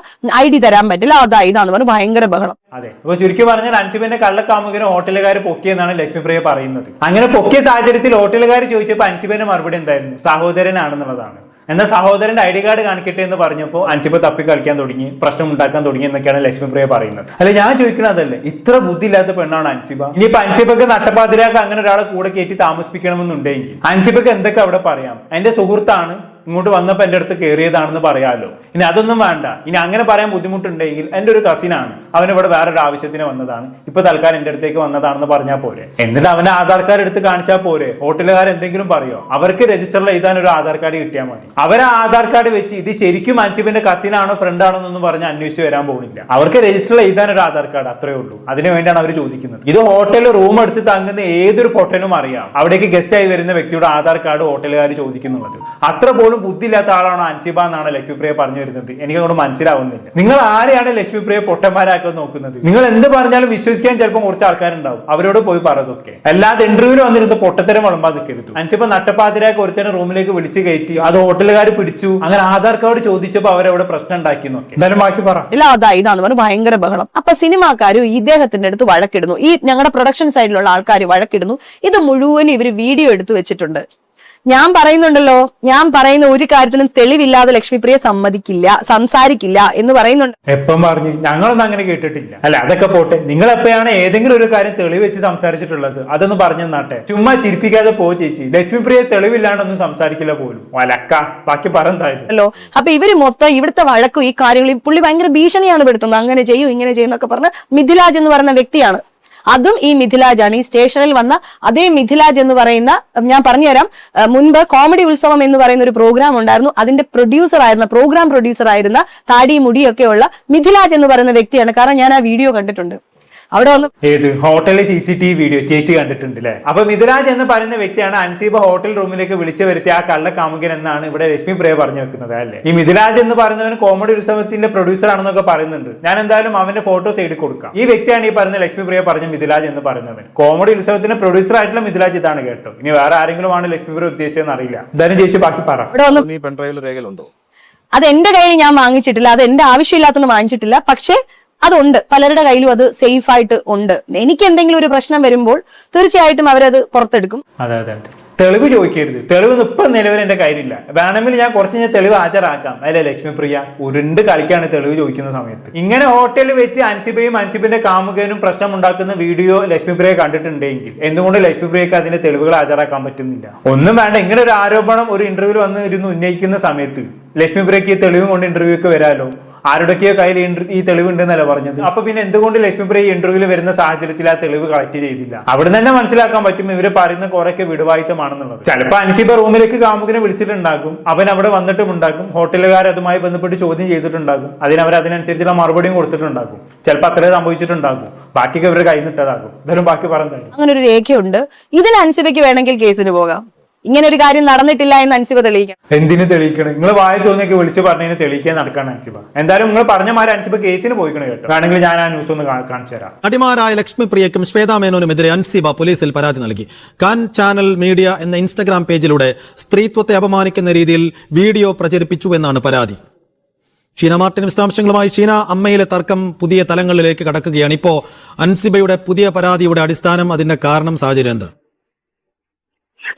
ID തരാൻ പറ്റില്ല, ഇതാന്ന് പറഞ്ഞു. ഭയങ്കര ബഹളം. അതെ, അപ്പൊ ചുരുക്കി പറഞ്ഞാൽ അൻസിബിന്റെ കള്ളക്കാമുകനെ ഹോട്ടലുകാർ പൊക്കിയെന്നാണ് ലക്ഷ്മി പ്രിയ പറയുന്നത്. അങ്ങനെ പൊക്കിയ സാഹചര്യത്തിൽ ഹോട്ടലുകാർ ചോദിച്ചപ്പോൾ അൻസിബിന്റെ മറുപടി എന്തായിരുന്നു? സഹോദരനാണെന്നുള്ളതാണ്. എന്നാൽ സഹോദരന്റെ ID കാർഡ് കാണിക്കട്ടെ എന്ന് പറഞ്ഞപ്പോൾ അൻസിബ തപ്പി കളിക്കാൻ തുടങ്ങി, പ്രശ്നം ഉണ്ടാക്കാൻ തുടങ്ങി എന്നൊക്കെയാണ് ലക്ഷ്മി പ്രിയ പറയുന്നത്. അല്ല, ഞാൻ ചോദിക്കണത് അതല്ലേ, ഇത്ര ബുദ്ധിയില്ലാത്ത പെണ്ണാണ് അൻസിബ? ഇനിയിപ്പോ അൻസിബക്ക് നട്ടപ്പാതിരാക്ക് അങ്ങനെ ഒരാളെ കൂടെ കയറ്റി താമസിപ്പിക്കണമെന്നുണ്ടെങ്കിൽ അൻസിബക്ക് എന്തൊക്കെ അവിടെ പറയാം? എന്റെ സുഹൃത്താണ്, ഇങ്ങോട്ട് വന്നപ്പോ എന്റെ അടുത്ത് കയറിയതാണെന്ന് പറയാലോ. ഇനി അതൊന്നും വേണ്ട. ഇനി അങ്ങനെ പറയാൻ ബുദ്ധിമുട്ടുണ്ടെങ്കിൽ എന്റെ ഒരു കസിനാണ്, അവൻ ഇവിടെ വേറൊരു ആവശ്യത്തിന് വന്നതാണ്, ഇപ്പൊ തൽക്കാലം എന്റെ അടുത്തേക്ക് വന്നതാണെന്ന് പറഞ്ഞാൽ പോരെ? എന്നിട്ട് അവനെ ആധാർ കാർഡ് എടുത്ത് കാണിച്ചാൽ പോരെ? ഹോട്ടലുകാർ എന്തെങ്കിലും പറയോ? അവർക്ക് രജിസ്റ്ററിൽ എഴുതാൻ ഒരു ആധാർ കാർഡ് കിട്ടിയാൽ മതി. അവരെ ആധാർ കാർഡ് വെച്ച് ഇത് ശരിക്കും അൻസിബിന്റെ കസിനാണോ ഫ്രണ്ടാണോ എന്നൊന്നും പറഞ്ഞ് അന്വേഷിച്ച് വരാൻ പോകുന്നില്ല. അവർക്ക് രജിസ്റ്ററിൽ എഴുതാൻ ഒരു ആധാർ കാർഡ്, അത്രേ ഉള്ളൂ. അതിനു വേണ്ടിയാണ് അവർ ചോദിക്കുന്നത്. ഇത് ഹോട്ടലിൽ റൂം എടുത്ത് തങ്ങുന്ന ഏതൊരു പൊട്ടനും അറിയാം അവിടേക്ക് ഗസ്റ്റ് ആയി വരുന്ന വ്യക്തിയുടെ ആധാർ കാർഡ് ഹോട്ടലുകാർ ചോദിക്കുന്നുള്ളത്. അത്ര പോലും ബുദ്ധിയില്ലാത്ത ആളാണോ അൻസിബ എന്നാണ് ലക്ഷ്മി പ്രിയ പറഞ്ഞു വരുന്നത്. എനിക്ക് അങ്ങോട്ട് മനസ്സിലാവുന്നില്ല. നിങ്ങൾ ആരെയാണ് ലക്ഷ്മി പ്രിയ പൊട്ടന്മാരാക്കാൻ നോക്കുന്നത്? നിങ്ങൾ എന്ത് പറഞ്ഞാലും വിശ്വസിക്കാൻ ചിലപ്പോൾ കുറച്ച് ആൾക്കാരുണ്ടാവും, അവരോട് പോയി പറതൊക്കെ. അല്ലാതെ ഇന്റർവ്യൂവിൽ വന്നിരുന്ന് പൊട്ടത്തരം വിളമ്പാൻ നിൽക്കരുത്. അൻസിബ നട്ടപ്പാതിരാക്ക് ഒരുത്തന്നെ റൂമിലേക്ക് വിളിച്ച് കയറ്റി, അത് ഹോട്ടലുകാർ പിടിച്ചു, അങ്ങനെ ആധാർ കാർഡ് ചോദിച്ചപ്പോൾ അവരവിടെ പ്രശ്നം ഉണ്ടാക്കി നോക്കി. എന്തായാലും ബാക്കി പറ. ഇതാണ് പറഞ്ഞു. ഭയങ്കര ബഹളം. അപ്പൊ സിനിമാക്കാരും ഇദ്ദേഹത്തിന്റെ അടുത്ത് വഴക്കിടുന്നു, ഈ ഞങ്ങളുടെ പ്രൊഡക്ഷൻ സൈഡിലുള്ള ആൾക്കാർ വഴക്കിടുന്നു. ഇത് മുഴുവൻ ഇവര് വീഡിയോ എടുത്ത് വെച്ചിട്ടുണ്ട്. ഞാൻ പറയുന്നുണ്ടല്ലോ, ഞാൻ പറയുന്ന ഒരു കാര്യത്തിനും തെളിവില്ലാതെ ലക്ഷ്മിപ്രിയ സമ്മതിക്കില്ല, സംസാരിക്കില്ല എന്ന് പറയുന്നുണ്ട്. എപ്പം പറഞ്ഞു? ഞങ്ങളൊന്നും അങ്ങനെ കേട്ടിട്ടില്ല. അല്ല അതൊക്കെ പോട്ടെ, നിങ്ങൾ എപ്പോഴാണ് ഏതെങ്കിലും ഒരു കാര്യം തെളിവ് വെച്ച് സംസാരിച്ചിട്ടുള്ളത്? അതൊന്ന് പറഞ്ഞു തന്നാട്ടെ. ചുമ്മാ ചിരിപ്പിക്കാതെ പോ ചേച്ചി. ലക്ഷ്മിപ്രിയ തെളിവില്ലാണ്ടൊന്നും സംസാരിക്കില്ല പോലും. വലക്ക, ബാക്കി പറയല്ലോ. അപ്പൊ ഇവര് മൊത്തം ഇവിടുത്തെ വഴക്കും ഈ കാര്യങ്ങൾ, പുള്ളി ഭയങ്കര ഭീഷണിയാണ് പെടുത്തുന്നത്. അങ്ങനെ ചെയ്യും ഇങ്ങനെ ചെയ്യുന്നൊക്കെ പറഞ്ഞ് മിഥിലാജ് എന്ന് പറയുന്ന വ്യക്തിയാണ്. അതും ഈ മിഥിലാജ് ആണ്. ഈ സ്റ്റേഷനിൽ വന്ന അതേ മിഥിലാജ് എന്ന് പറയുന്ന, ഞാൻ പറഞ്ഞുതരാം, മുൻപ് കോമഡി ഉത്സവം എന്ന് പറയുന്ന ഒരു പ്രോഗ്രാം ഉണ്ടായിരുന്നു. അതിന്റെ പ്രോഗ്രാം പ്രൊഡ്യൂസർ ആയിരുന്ന താടി മുടിയൊക്കെ ഉള്ള മിഥിലാജ് എന്ന് പറയുന്ന വ്യക്തിയാണ്. കാരണം ഞാൻ ആ വീഡിയോ കണ്ടിട്ടുണ്ട്. അവിടെ വന്ന് ഏത് ഹോട്ടലിലെ CCTV വീഡിയോ ചേച്ചി കണ്ടിട്ടുണ്ട് അല്ലെ? അപ്പൊ മിഥിലാജ് എന്ന് പറയുന്ന വ്യക്തിയാണ് അൻസീബ ഹോട്ടൽ റൂമിലേക്ക് വിളിച്ചു വരുത്തിയ ആ കള്ള കാമുകൻ എന്നാണ് ഇവിടെ ലക്ഷ്മിപ്രിയ പറഞ്ഞു വെക്കുന്നത് അല്ലെ? ഈ മിഥിലാജ് എന്ന് പറയുന്നവൻ കോമഡി ഉത്സവത്തിന്റെ പ്രൊഡ്യൂസർ ആണെന്നൊക്കെ പറയുന്നുണ്ട്. ഞാൻ എന്തായാലും അവന്റെ ഫോട്ടോ സൈഡിൽ കൊടുക്കാം. ഈ വ്യക്തിയാണ് ഈ പറയുന്ന ലക്ഷ്മിപ്രിയ പറഞ്ഞ മിഥിലാജ് എന്ന് പറയുന്നവൻ. കോമഡി ഉത്സവത്തിന്റെ പ്രൊഡ്യൂസർ ആയിട്ടുള്ള മിഥിലാജ് ഇതാണ് കേട്ടോ. ഇനി വേറെ ആരെങ്കിലും ആണ് ലക്ഷ്മിപ്രിയ ഉദ്ദേശിച്ചതെന്ന് അറിയില്ല. എന്തായാലും ചേച്ചി ബാക്കി പറ. അത് എന്റെ കയ്യിൽ ഞാൻ വാങ്ങിച്ചിട്ടില്ല, അത് എന്റെ ആവശ്യമില്ലാത്തൊന്നും വാങ്ങിച്ചിട്ടില്ല. പക്ഷെ അതുണ്ട്, പലരുടെ കയ്യിലും അത് സേഫ് ആയിട്ട് ഉണ്ട്. എനിക്ക് എന്തെങ്കിലും ഒരു പ്രശ്നം വരുമ്പോൾ തീർച്ചയായിട്ടും അവരത് പുറത്തെടുക്കും. അതെ അതെ അതെ, തെളിവ് ചോദിക്കരുത്. തെളിവ് ഇപ്പം നിലവിൽ എന്റെ കയ്യിലില്ല. വേണമെങ്കിൽ ഞാൻ കുറച്ച് തെളിവ് ഹാജരാക്കാം അല്ലെ ലക്ഷ്മിപ്രിയ? ഉരുണ്ട് കളിക്കാണ് തെളിവ് ചോദിക്കുന്ന സമയത്ത്. ഇങ്ങനെ ഹോട്ടലിൽ വെച്ച് അൻസിബയും അൻസിബിന്റെ കാമുകനും പ്രശ്നം ഉണ്ടാക്കുന്ന വീഡിയോ ലക്ഷ്മിപ്രിയ കണ്ടിട്ടുണ്ടെങ്കിൽ എന്തുകൊണ്ട് ലക്ഷ്മിപ്രിയക്ക് അതിന്റെ തെളിവുകൾ ഹാജരാക്കാൻ പറ്റുന്നില്ല? ഒന്നും വേണ്ട, ഇങ്ങനെ ഒരു ആരോപണം ഒരു ഇന്റർവ്യൂവിൽ വന്നിരുന്ന് ഉന്നയിക്കുന്ന സമയത്ത് ലക്ഷ്മിപ്രിയക്ക് ഈ തെളിവ് കൊണ്ട് ഇന്റർവ്യൂക്ക് വരാലോ. ആരുടെയൊക്കെയോ കയ്യിൽ ഈ തെളിവ് ഉണ്ടെന്നല്ല പറഞ്ഞത്. അപ്പൊ പിന്നെ എന്തുകൊണ്ട് ലക്ഷ്മിപ്രിയ ഇന്റർവ്യൂവിൽ വരുന്ന സാഹചര്യത്തിൽ ആ തെളിവ് കളക്ട് ചെയ്തില്ല? അവിടെ തന്നെ മനസ്സിലാക്കാൻ പറ്റും ഇവര് പറയുന്ന കുറെയൊക്കെ വിടുവായിത്തമാണെന്നുള്ളത്. ചിലപ്പോൾ അൻസിബ റൂമിലേക്ക് കാമുകനെ വിളിച്ചിട്ടുണ്ടാകും, അവൻ അവിടെ വന്നിട്ടും ഉണ്ടാകും, ഹോട്ടലുകാർ അതുമായി ബന്ധപ്പെട്ട് ചോദ്യം ചെയ്തിട്ടുണ്ടാകും, അതിനനുസരിച്ചുള്ള മറുപടിയും കൊടുത്തിട്ടുണ്ടാകും. ചിലപ്പോൾ അത്രേ സംഭവിച്ചിട്ടുണ്ടാകും, ബാക്കിയൊക്കെ ഇവരുടെ കയ്യിൽ നിട്ടതാകും. ഇതൊന്നും ബാക്കി പറഞ്ഞാലും അങ്ങനെ ഒരു രേഖയുണ്ട്. ഇതിന് അൻസിബയ്ക്ക് വേണമെങ്കിൽ കേസിന് പോകാം. ഇങ്ങനെ ഒരു കാര്യം നടന്നിട്ടില്ല എന്ന് അൻസിബ തെളിയിക്കണം. എന്തിനു തെളിയിക്കണം? നിങ്ങൾ വായ തോന്നിയൊക്കെ വിളിച്ച് പറഞ്ഞതിന് തെളിയിക്കാൻ നടക്കാണ് അൻസിബ. എന്തായാലും നിങ്ങൾ പറഞ്ഞ മാതിരി അൻസിബ കേസിന് പോയിക്കണം കേട്ടോ. വേണമെങ്കിൽ ഞാൻ ആ ന്യൂസ് ഒന്ന് കാണിച്ചു തരാം. നടിമാരായ ലക്ഷ്മിപ്രിയക്കും ശ്വേതാ മേനോനുമെതിരെ അൻസിബ പോലീസിൽ പരാതി നൽകി. കാൻ ചാനൽ മീഡിയ എന്ന ഇൻസ്റ്റഗ്രാം പേജിലൂടെ സ്ത്രീത്വത്തെ അപമാനിക്കുന്ന രീതിയിൽ വീഡിയോ പ്രചരിപ്പിച്ചു എന്നാണ് പരാതി. ഷീന മാർട്ടിൻ വിശദാംശങ്ങളുമായി. ഷീന, അമ്മയിലെ തർക്കം പുതിയ തലങ്ങളിലേക്ക് കടക്കുകയാണ്. ഇപ്പോ അൻസിബയുടെ പുതിയ പരാതിയുടെ അടിസ്ഥാനം, അതിന്റെ കാരണം, സാഹചര്യം എന്താ?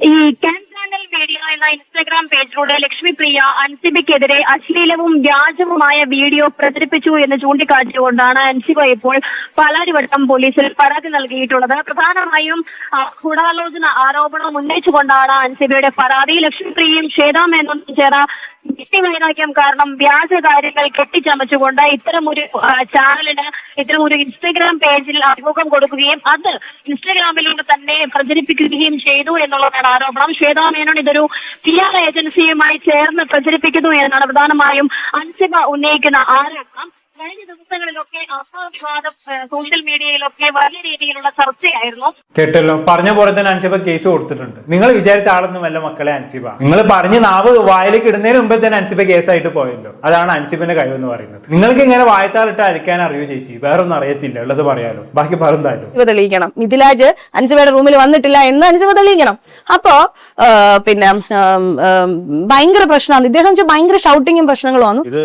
ഈ കാൻ ചാനൽ മീഡിയ എന്ന ഇൻസ്റ്റാഗ്രാം പേജിലൂടെ ലക്ഷ്മിപ്രിയ അൻസിബയ്ക്കെതിരെ അശ്ലീലവും വ്യാജവുമായ വീഡിയോ പ്രചരിപ്പിച്ചു എന്ന് ചൂണ്ടിക്കാട്ടിക്കൊണ്ടാണ് അൻസിബ ഇപ്പോൾ പാലാരിവട്ടം പോലീസിൽ പരാതി നൽകിയിട്ടുള്ളത്. പ്രധാനമായും ഗൂഢാലോചന ആരോപണം ഉന്നയിച്ചുകൊണ്ടാണ് അൻസിബയുടെ പരാതി. ലക്ഷ്മിപ്രിയയും ശ്വേതാ മേനോനും ചേർന്ന വ്യക്തിവൈരാഗ്യം കാരണം വ്യാജ കാര്യങ്ങൾ കെട്ടിച്ചമച്ചുകൊണ്ട് ഇത്തരമൊരു ചാനലിന്, ഇത്തരമൊരു ഇൻസ്റ്റഗ്രാം പേജിൽ അഭിമുഖം കൊടുക്കുകയും അത് ഇൻസ്റ്റഗ്രാമിലൂടെ തന്നെ പ്രചരിപ്പിക്കുകയും ചെയ്തു എന്നുള്ളതാണ് ആരോപണം. ശ്വേതാ മേനോൻ ഇതൊരു PR ഏജൻസിയുമായി ചേർന്ന് പ്രചരിപ്പിക്കുന്നു എന്നാണ് പ്രധാനമായും അൻസിബ ഉന്നയിക്കുന്ന ആരോപണം. കഴിഞ്ഞ ദിവസങ്ങളിലൊക്കെ അസംവാദം സോഷ്യൽ മീഡിയയിലൊക്കെ വലിയ രീതിയിലുള്ള ചർച്ചയായിരുന്നു. കേട്ടല്ലോ, പറഞ്ഞ പോലെ തന്നെ അൻസിബ കേസ് കൊടുത്തിട്ടുണ്ട്. നിങ്ങൾ വിചാരിച്ച ആളൊന്നുമല്ല മക്കളെ അൻസിബ. നിങ്ങൾ പറഞ്ഞ് നാവ് വായിലേക്ക് ഇടുന്നതിന് മുമ്പേ തന്നെ അൻസിബ കേസായിട്ട് പോയല്ലോ. അതാണ് അൻസിബിന്റെ കഴിവെന്ന് പറയുന്നത്. നിങ്ങൾക്ക് ഇങ്ങനെ വായത്താലിട്ട് അരിക്കാൻ അറിയോ ചേച്ചി? വേറൊന്നും അറിയത്തില്ല, ഉള്ളത് പറയാലോ. ബാക്കി പറഞ്ഞാലും തെളിയിക്കണം. മിഥിലാജ് അൻസിബയുടെ റൂമിൽ വന്നിട്ടില്ല എന്ന് അൻസിബ തെളിയിക്കണം. അപ്പോ പിന്നെ ഭയങ്കര പ്രശ്നമാണ്. ഇദ്ദേഹം ഭയങ്കര ഷൗട്ടിങ്ങും പ്രശ്നങ്ങളും ആണ്. ഇത്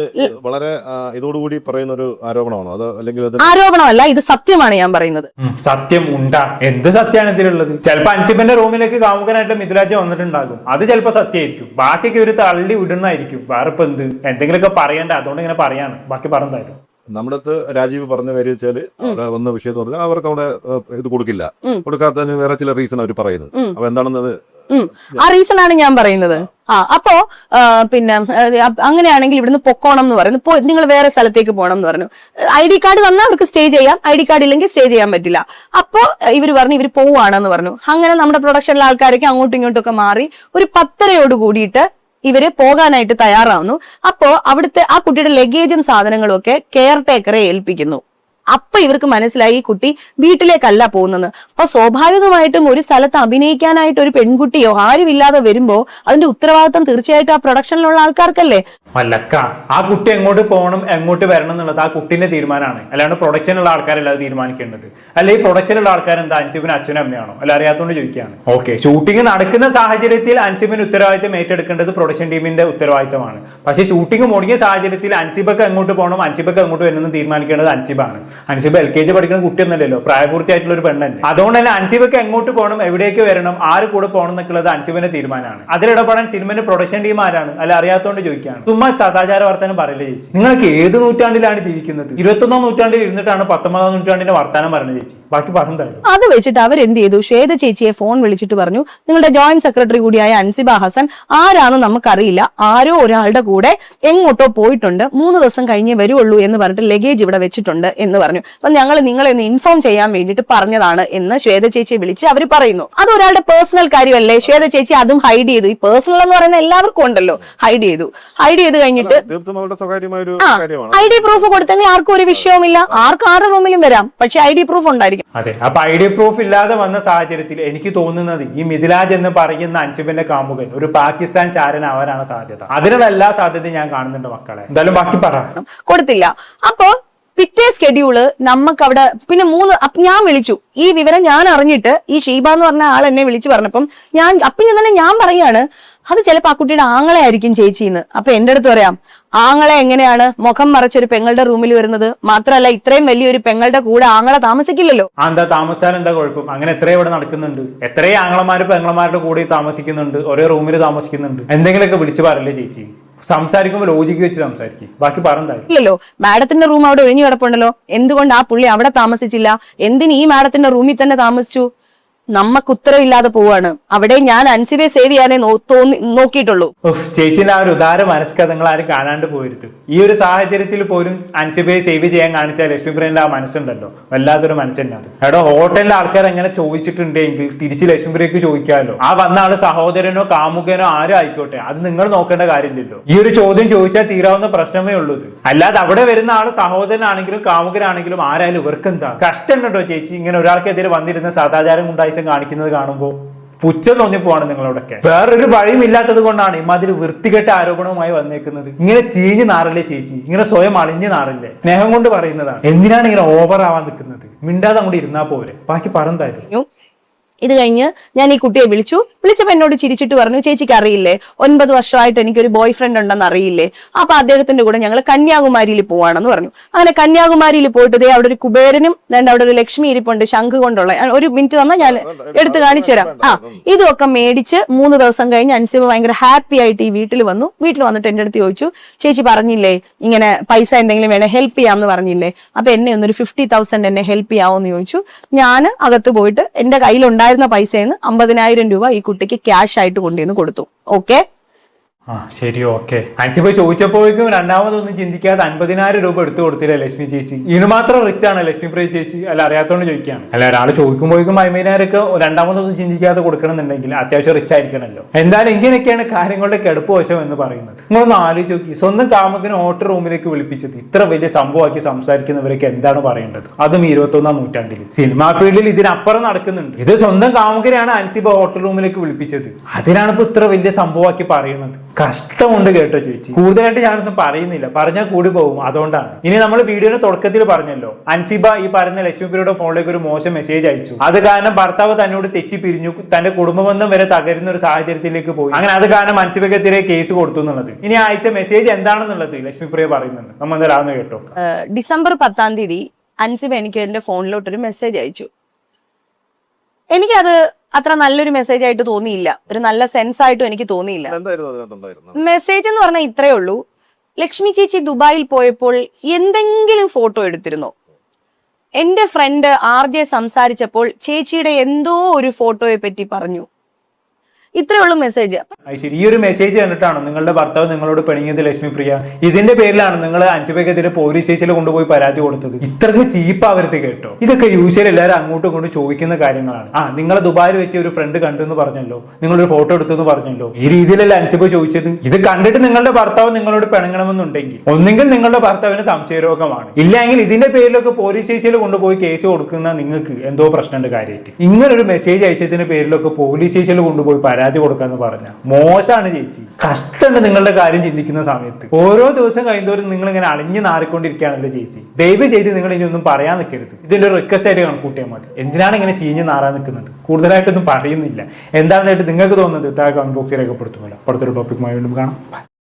വളരെ ഇതോടുകൂടി ഒരു ആരോപണമാണോ? അത് അല്ലെങ്കിൽ ആരോപണമല്ല, ഇത് സത്യമാണ് ഞാൻ പറയുന്നത്. സത്യം ഉണ്ടാ? എന്ത് സത്യമാണ് ഇതിലുള്ളത്? ചിലപ്പോ അൻസിബിന്റെ റൂമിലേക്ക് കാമുകനായിട്ട് മിഥിലാജ് വന്നിട്ടുണ്ടാകും, അത് ചിലപ്പോ സത്യമായിരിക്കും. ബാക്കിയൊക്കെ ഒരു തള്ളി വിടുന്നായിരിക്കും. വേറെ ഇപ്പൊ എന്തെങ്കിലുമൊക്കെ പറയണ്ട, അതുകൊണ്ട് ഇങ്ങനെ പറയാണ്. ബാക്കി പറഞ്ഞാലും നമ്മുടെ അടുത്ത് രാജീവ് പറഞ്ഞ കാര്യം വെച്ചാല് അവിടെ വന്ന വിഷയത്ത് പറഞ്ഞാൽ അവർക്ക് അവിടെ ഇത് കൊടുക്കാത്തതിന് വേറെ ചില റീസൺ അവർ പറയുന്നത്. അപ്പൊ എന്താണെന്നത് ആ റീസൺ ആണ് ഞാൻ പറയുന്നത്. അപ്പോ പിന്നെ അങ്ങനെയാണെങ്കിൽ ഇവിടുന്ന് പൊക്കോണം എന്ന് പറയുന്നു. നിങ്ങൾ വേറെ സ്ഥലത്തേക്ക് പോകണം എന്ന് പറഞ്ഞു. ID കാർഡ് വന്നാൽ അവർക്ക് സ്റ്റേ ചെയ്യാം, ID കാർഡ് ഇല്ലെങ്കിൽ സ്റ്റേ ചെയ്യാൻ പറ്റില്ല. അപ്പോ ഇവർ പറഞ്ഞു ഇവർ പോവാണെന്ന് പറഞ്ഞു. അങ്ങനെ നമ്മുടെ പ്രൊഡക്ഷനിലെ ആൾക്കാരൊക്കെ അങ്ങോട്ടും ഇങ്ങോട്ടും ഒക്കെ മാറി ഒരു 10:30 കൂടിയിട്ട് ഇവര് പോകാനായിട്ട് തയ്യാറാവുന്നു. അപ്പോ അവിടുത്തെ ആ കുട്ടിയുടെ ലഗേജും സാധനങ്ങളും ഒക്കെ കെയർ ടേക്കറെ ഏൽപ്പിക്കുന്നു. അപ്പൊ ഇവർക്ക് മനസ്സിലായി ഈ കുട്ടി വീട്ടിലേക്കല്ല പോകുന്നത്. അപ്പൊ സ്വാഭാവികമായിട്ടും ഒരു സ്ഥലത്ത് അഭിനയിക്കാനായിട്ട് ഒരു പെൺകുട്ടിയോ ആരും ഇല്ലാതെ വരുമ്പോ അതിന്റെ ഉത്തരവാദിത്തം തീർച്ചയായിട്ടും ആ പ്രൊഡക്ഷനിലുള്ള ആൾക്കാർക്കല്ലേ. അല്ലക്ക, ആ കുട്ടി എങ്ങോട്ട് പോകണം എങ്ങോട്ട് വരണം എന്നുള്ളത് ആ കുട്ടീന്റെ തീരുമാനമാണ്. അല്ലാണ്ട് പ്രൊഡക്ഷനുള്ള ആൾക്കാരല്ല അത് തീരുമാനിക്കേണ്ടത്. അല്ല ഈ പ്രൊഡക്ഷനുള്ള ആൾക്കാർ എന്താ അൻസിബിന് അച്ഛനും അമ്മയാണോ? അല്ല അറിയാത്തോണ്ട് ചോദിക്കുകയാണ്. ഓക്കെ, ഷൂട്ടിംഗ് നടക്കുന്ന സാഹചര്യത്തിൽ അൻസിബിന് ഉത്തരവാദിത്തം ഏറ്റെടുക്കേണ്ടത് പ്രൊഡക്ഷൻ ടീമിന്റെ ഉത്തരവാദിത്തമാണ്. പക്ഷേ ഷൂട്ടിംഗ് മുടങ്ങിയ സാഹചര്യത്തിൽ അൻസിബക്ക് എങ്ങോട്ട് പോകണം, അൻസിബക്ക് എങ്ങോട്ട് വരണമെന്ന് തീരുമാനിക്കേണ്ടത് അൻസിബാണ്. അൻസിബ LKG പഠിക്കുന്ന കുട്ടിയൊന്നല്ലല്ലോ, പ്രായപൂർത്തിയായിട്ടുള്ള ഒരു പെണ്ണല്ലേ. അതുകൊണ്ട് തന്നെ അൻസിബക്ക് എങ്ങോട്ട് പോകണം, എവിടേക്ക് വരണം, ആര് കൂടെ പോകണം എന്നൊക്കെയുള്ളത് അൻസിബിന്റെ തീരുമാനമാണ്. അതിലിടപെടാൻ സിനിമയുടെ പ്രൊഡക്ഷൻ ടീം ആരാണ് അല്ല അറിയാത്തോണ്ട് ചോദിക്കുകയാണ്. ചുമ്മാ സദാചാര വർത്താനം പറയില്ല ചേച്ചി. നിങ്ങൾക്ക് ഏത് നൂറ്റാണ്ടിലാണ് ജീവിക്കുന്നത്? 21ാം നൂറ്റാണ്ടിൽ ഇരുന്നിട്ടാണ് 19ാം നൂറ്റാണ്ടിന്റെ വർത്താനം പറയുന്നത് ചേച്ചി. ബാക്കി പറഞ്ഞാലും അത് വെച്ചിട്ട് അവരെന്ത് ചെയ്തു, ശ്വേത ചേച്ചിയെ ഫോൺ വിളിച്ചിട്ട് പറഞ്ഞു, നിങ്ങളുടെ ജോയിന്റ് സെക്രട്ടറി കൂടിയായ അൻസിബ ഹസൻ ആരാണെന്ന് നമുക്കറിയില്ല, ആരോ ഒരാളുടെ കൂടെ എങ്ങോട്ടോ പോയിട്ടുണ്ട്, 3 ദിവസം കഴിഞ്ഞേ വരുള്ളൂ എന്ന് പറഞ്ഞിട്ട് ലഗേജ് ഇവിടെ വെച്ചിട്ടുണ്ട് എന്ന് പറഞ്ഞു. അപ്പൊ ഞങ്ങൾ നിങ്ങളെ ഒന്ന് ഇൻഫോം ചെയ്യാൻ വേണ്ടിയിട്ട് പറഞ്ഞതാണ് എന്ന് ശ്വേത ചേച്ചിയെ വിളിച്ച് അവർ പറയുന്നു. അത് ഒരാളുടെ പേഴ്സണൽ കാര്യമല്ലേ? ശ്വേത ചേച്ചി അതും ഹൈഡ് ചെയ്തു. ഈ പേഴ്സണൽ എന്ന് പറയുന്ന എല്ലാവർക്കും ഉണ്ടല്ലോ. ഹൈഡ് ചെയ്ത് കഴിഞ്ഞിട്ട് ID പ്രൂഫ് കൊടുത്തെങ്കിൽ ആർക്കും ഒരു വിഷയവുമില്ല, ആർക്കും ആരുടെ റൂമിലും വരാം, പക്ഷെ ID പ്രൂഫ് ഉണ്ടായിരിക്കും. അതെ, അപ്പൊ ID പ്രൂഫ് ഇല്ലാതെ വന്ന സാഹചര്യത്തിൽ എനിക്ക് തോന്നുന്നത് ഈ മിഥിലാജ് എന്ന് പറയുന്ന അൻസിബിന്റെ കാമുകൻ ഒരു പാകിസ്ഥാൻ ചാരനാവാനാണ് സാധ്യത. അതിനുള്ള എല്ലാ സാധ്യതയും ഞാൻ കാണുന്നുണ്ട് മക്കളെ. എന്തായാലും ബാക്കി പറ. കൊടുത്തില്ല. അപ്പൊ പിറ്റേ സ്കെഡ്യൂള് നമുക്ക് അവിടെ പിന്നെ 3 ഞാൻ വിളിച്ചു. ഈ വിവരം ഞാൻ അറിഞ്ഞിട്ട് ഈ ഷീബ എന്ന് പറഞ്ഞ ആൾ എന്നെ വിളിച്ചു പറഞ്ഞപ്പം ഞാൻ പറയാണ്, അത് ചിലപ്പോ ആ കുട്ടിയുടെ ആങ്ങളെ ആയിരിക്കും ചേച്ചിന്ന്. അപ്പൊ എന്റെ അടുത്ത് പറയാം, ആങ്ങളെ എങ്ങനെയാണ് മുഖം മറച്ചൊരു പെങ്ങളുടെ റൂമിൽ വരുന്നത്? മാത്രല്ല ഇത്രയും വലിയൊരു പെങ്ങളുടെ കൂടെ ആങ്ങളെ താമസിക്കില്ലല്ലോ. എന്താ താമസിച്ചാൽ എന്താ കുഴപ്പം? അങ്ങനെ എത്രയോ ഇവിടെ നടക്കുന്നുണ്ട്. എത്രയോ ആങ്ങളമാര് പെങ്ങളമാരുടെ കൂടെ താമസിക്കുന്നുണ്ട്, ഒരേ റൂമിൽ താമസിക്കുന്നുണ്ട്. എന്തെങ്കിലുമൊക്കെ വിളിച്ചു പറയല്ലേ ചേച്ചി. സംസാരിക്കുമ്പോൾ ലോജിക്ക് വെച്ച് സംസാരിക്കും. ബാക്കി പറഞ്ഞാലും ഇല്ലല്ലോ. മാഡത്തിന്റെ റൂം അവിടെ ഒഴിഞ്ഞു കിടപ്പുണ്ടല്ലോ, എന്തുകൊണ്ട് ആ പുള്ളി അവിടെ താമസിച്ചില്ല? എന്തിന് ഈ മാഡത്തിന്റെ റൂമിൽ തന്നെ താമസിച്ചു? നമുക്ക് ഉത്തരവില്ലാതെ പോവാണ്. അവിടെ ഞാൻ അൻസിബയെ സേവ് ചെയ്യാനേ നോക്കിയിട്ടുള്ളൂ. ചേച്ചിന്റെ ആ ഒരു ഉദാര മനസ്കഥങ്ങൾ ആരും കാണാണ്ട് പോയിരുന്നു. ഈ ഒരു സാഹചര്യത്തിൽ പോലും അൻസിബയെ സേവ് ചെയ്യാൻ കാണിച്ച ലക്ഷ്മിപ്രിയന്റെ ആ മനസ്സുണ്ടല്ലോ, വല്ലാത്തൊരു മനസ്സുണ്ടാകും. എടോ, ഹോട്ടലിലെ ആൾക്കാർ എങ്ങനെ ചോദിച്ചിട്ടുണ്ടെങ്കിൽ തിരിച്ച് ലക്ഷ്മിപ്രിയക്ക് ചോദിക്കാമല്ലോ. ആ വന്ന ആള് സഹോദരനോ കാമുകനോ ആരും ആയിക്കോട്ടെ, അത് നിങ്ങൾ നോക്കേണ്ട കാര്യമില്ലല്ലോ. ഈ ഒരു ചോദ്യം ചോദിച്ചാൽ തീരാവുന്ന പ്രശ്നമേ ഉള്ളൂ. അല്ലാതെ അവിടെ വരുന്ന ആള് സഹോദരനാണെങ്കിലും കാമുകനാണെങ്കിലും ആരായാലും ഇവർക്ക് എന്താ കഷ്ടം ഉണ്ടോ ചേച്ചി? ഇങ്ങനെ ഒരാൾക്കെതിരെ വന്നിരുന്ന സദാചാരം ഉണ്ടായി കാണിക്കുന്നത് കാണുമ്പോൾ പുച്ഛം തോന്നിപ്പോവാണ് നിങ്ങളോടൊക്കെ. വേറൊരു വഴിയും ഇല്ലാത്തത് കൊണ്ടാണ് ഇമാതിരി വൃത്തികെട്ട ആരോപണവുമായി വന്നേക്കുന്നത്. ഇങ്ങനെ ചീഞ്ഞ് നാറല്ലേ ചേച്ചി? ഇങ്ങനെ സ്വയം അളിഞ്ഞ് നാറില്ലേ? സ്നേഹം കൊണ്ട് പറയുന്നതാണ്. എന്തിനാണ് ഇങ്ങനെ ഓവർ ആവാൻ നിൽക്കുന്നത്? മിണ്ടാതെ അങ്ങോട്ട് ഇരുന്നാ പോരെ. ബാക്കി പറഞ്ഞായിരുന്നു. ഇത് കഴിഞ്ഞ് ഞാൻ ഈ കുട്ടിയെ വിളിച്ചപ്പോ എന്നോട് ചിരിച്ചിട്ട് പറഞ്ഞു, ചേച്ചിക്ക് അറിയില്ലേ 9 വർഷമായിട്ട് എനിക്കൊരു ബോയ് ഫ്രണ്ട് ഉണ്ടെന്ന് അറിയില്ലേ? അപ്പൊ അദ്ദേഹത്തിന്റെ കൂടെ ഞങ്ങൾ കന്യാകുമാരിയിൽ പോവാണെന്ന് പറഞ്ഞു. അങ്ങനെ കന്യാകുമാരിയിൽ പോയിട്ട് അവിടെ ഒരു കുബേരനും അവിടെ ഒരു ലക്ഷ്മി ഇരിപ്പുണ്ട്, ശംഖ് കൊണ്ടുള്ള. ഒരു മിനിറ്റ് തന്നാൽ ഞാൻ എടുത്ത് കാണിച്ചു തരാം. ഇതൊക്കെ മേടിച്ച് 3 ദിവസം കഴിഞ്ഞ് അൻസിബ ഭയങ്കര ഹാപ്പി ആയിട്ട് ഈ വീട്ടിൽ വന്നിട്ട് എന്റെ അടുത്ത് ചോദിച്ചു, ചേച്ചി പറഞ്ഞില്ലേ ഇങ്ങനെ പൈസ എന്തെങ്കിലും വേണേ ഹെൽപ്പ് ചെയ്യാമെന്ന് പറഞ്ഞില്ലേ? അപ്പൊ എന്നെ ഒന്നൊരു 50,000 എന്നെ ഹെൽപ്പ് ചെയ്യാവോന്ന് ചോദിച്ചു. ഞാൻ അകത്ത് പോയിട്ട് എന്റെ കയ്യിലുണ്ടായിരുന്ന പൈസയിൽ 50,000 രൂപ ഈ കുട്ടിക്ക് ക്യാഷ് ആയിട്ട് കൊണ്ടുവന്ന് കൊടുത്തു. ഓക്കെ, ശരി, ഓക്കെ. അൻസിബ ചോദിച്ചപ്പോഴേക്കും രണ്ടാമതൊന്നും ചിന്തിക്കാതെ 50,000 രൂപ എടുത്തു കൊടുത്തില്ലേ ലക്ഷ്മി ചേച്ചി? ഇതിന് മാത്രം റിച്ച് ആണ് ലക്ഷ്മിപ്രിയ ചേച്ചി? അല്ല, അറിയാത്തോണ്ട് ചോദിക്കുകയാണ്. അല്ല, ഒരാൾ ചോദിക്കുമ്പോഴേക്കും 50,000 രണ്ടാമതൊന്നും ചിന്തിക്കാതെ കൊടുക്കണമെന്നുണ്ടെങ്കിൽ അത്യാവശ്യം റിച്ച് ആയിരിക്കണമല്ലോ. എന്തായാലും ഇങ്ങനെയൊക്കെയാണ് കാര്യങ്ങളുടെ കിടപ്പ് വശം എന്ന് പറയുന്നത്. നിങ്ങളൊന്ന് ആലോചിച്ച് നോക്കി, സ്വന്തം കാമുകന് ഹോട്ടൽ റൂമിലേക്ക് വിളിപ്പിച്ചത് ഇത്ര വലിയ സംഭവമാക്കി സംസാരിക്കുന്നവരൊക്കെ എന്താണ് പറയേണ്ടത്? അതും 21ാം നൂറ്റാണ്ടിൽ സിനിമാ ഫീൽഡിൽ ഇതിനപ്പുറം നടക്കുന്നുണ്ട്. ഇത് സ്വന്തം കാമുകനെയാണ് അൻസിബ ഹോട്ടൽ റൂമിലേക്ക് വിളിപ്പിച്ചത്. അതിനാണ് ഇപ്പൊ ഇത്ര വലിയ സംഭവമാക്കി പറയുന്നത്. കഷ്ടമുണ്ട് കേട്ടോ ചേച്ചി. കൂടുതലായിട്ട് ഞാനൊന്നും പറയുന്നില്ല, പറഞ്ഞാൽ കൂടി പോകും. അതുകൊണ്ടാണ്. ഇനി നമ്മൾ വീഡിയോയുടെ തുടക്കത്തിൽ പറഞ്ഞല്ലോ, അൻസിബ ഈ പറയുന്ന ലക്ഷ്മിപ്രിയയുടെ ഫോണിലേക്ക് ഒരു മോശം മെസ്സേജ് അയച്ചു. അത് കാരണം ഭർത്താവ് തന്നോട് തെറ്റിപ്പിരിഞ്ഞു, തന്റെ കുടുംബബന്ധം വരെ തകരുന്ന ഒരു സാഹചര്യത്തിലേക്ക് പോയി. അങ്ങനെ അത് കാരണം അൻസിബക്കെതിരെ കേസ് കൊടുത്തു എന്നുള്ളത്. ഇനി അയച്ച മെസ്സേജ് എന്താണെന്നുള്ളത് ലക്ഷ്മിപ്രിയ പറയുന്നുണ്ട്. നമ്മൾ എന്തായാലും കേട്ടോ. ഡിസംബർ 10-ാം തീയതി അൻസിബ എനിക്ക് എന്റെ ഫോണിലോട്ടൊരു മെസ്സേജ് അയച്ചു. എനിക്കത് അത്ര നല്ലൊരു മെസ്സേജ് ആയിട്ട് തോന്നിയില്ല, ഒരു നല്ല സെൻസ് ആയിട്ടും എനിക്ക് തോന്നിയില്ല. മെസ്സേജ് എന്ന് പറഞ്ഞാൽ ഇത്രേ ഉള്ളൂ, ലക്ഷ്മി ചേച്ചി ദുബായിൽ പോയപ്പോൾ എന്തെങ്കിലും ഫോട്ടോ എടുത്തിരുന്നോ? എന്റെ ഫ്രണ്ട് RJ സംസാരിച്ചപ്പോൾ ചേച്ചിയുടെ എന്തോ ഒരു ഫോട്ടോയെ പറ്റി പറഞ്ഞു. ഇത്രയുള്ള മെസ്സേജ്. ശരി, ഈ ഒരു മെസ്സേജ് കണ്ടിട്ടാണ് നിങ്ങളുടെ ഭർത്താവ് നിങ്ങളോട് പിണങ്ങിയത് ലക്ഷ്മിപ്രിയ? ഇതിന്റെ പേരിലാണ് നിങ്ങൾ അൻസിബക്കെതിരെ പോലീസ് സ്റ്റേഷനിൽ കൊണ്ടുപോയി പരാതി കൊടുത്തത്? ഇത്രക്ക് ചീപ്പാവരുത് കേട്ടോ. ഇതൊക്കെ യൂഷ്വലി എല്ലാവരും അങ്ങോട്ടും ഇങ്ങോട്ടും ചോദിക്കുന്ന കാര്യങ്ങളാണ്. നിങ്ങളെ ദുബായിൽ വെച്ച് ഒരു ഫ്രണ്ട് കണ്ടു എന്ന് പറഞ്ഞല്ലോ, നിങ്ങളൊരു ഫോട്ടോ എടുത്തു എന്ന് പറഞ്ഞല്ലോ. ഈ രീതിയിലല്ല അൻസിബ ചോദിച്ചത്. ഇത് കണ്ടിട്ട് നിങ്ങളുടെ ഭർത്താവ് നിങ്ങളോട് പിണങ്ങണമെന്നുണ്ടെങ്കിൽ ഒന്നെങ്കിൽ നിങ്ങളുടെ ഭർത്താവിന് സംശയരോഗമാണ്, ഇല്ലെങ്കിൽ ഇതിന്റെ പേരിലൊക്കെ പോലീസ് സ്റ്റേഷനിൽ കൊണ്ടുപോയി കേസ് കൊടുക്കുന്ന നിങ്ങൾക്ക് എന്തോ പ്രശ്നമുണ്ട് കാര്യമായിട്ട്. ഇങ്ങനൊരു മെസ്സേജ് അയച്ചതിന്റെ പേരിലൊക്കെ പോലീസ് സ്റ്റേഷനിൽ കൊണ്ടുപോയി പരാതി കൊടുക്കാന്ന് പറഞ്ഞ മോശമാണ് ചേച്ചി. കഷ്ടമുണ്ട് നിങ്ങളുടെ കാര്യം ചിന്തിക്കുന്ന സമയത്ത്. ഓരോ ദിവസം കഴിയുന്നവരും നിങ്ങൾ ഇങ്ങനെ അളിഞ്ഞു നാറിക്കൊണ്ടിരിക്കുകയാണല്ലോ ചേച്ചി. ദയവ് ചെയ്ത് നിങ്ങൾ ഇനി ഒന്നും പറയാൻ നിൽക്കരുത്. ഇതിന്റെ ഒരു റിക്വസ്റ്റ് ആയിട്ട് കണക്കൂട്ടിയാൽ മതി. എന്തിനാണ് ഇങ്ങനെ ചീഞ്ഞ് നാറാൻ നിൽക്കുന്നത്? കൂടുതലായിട്ടൊന്നും പറയുന്നില്ല. എന്താണെന്നായിട്ട് നിങ്ങൾക്ക് തോന്നുന്നത് താഴെ കമന്റ് ബോക്സിൽ രേഖപ്പെടുത്തുമല്ലോ. അടുത്തൊരു ടോപ്പിക്കുമായി വീണ്ടും കാണാം.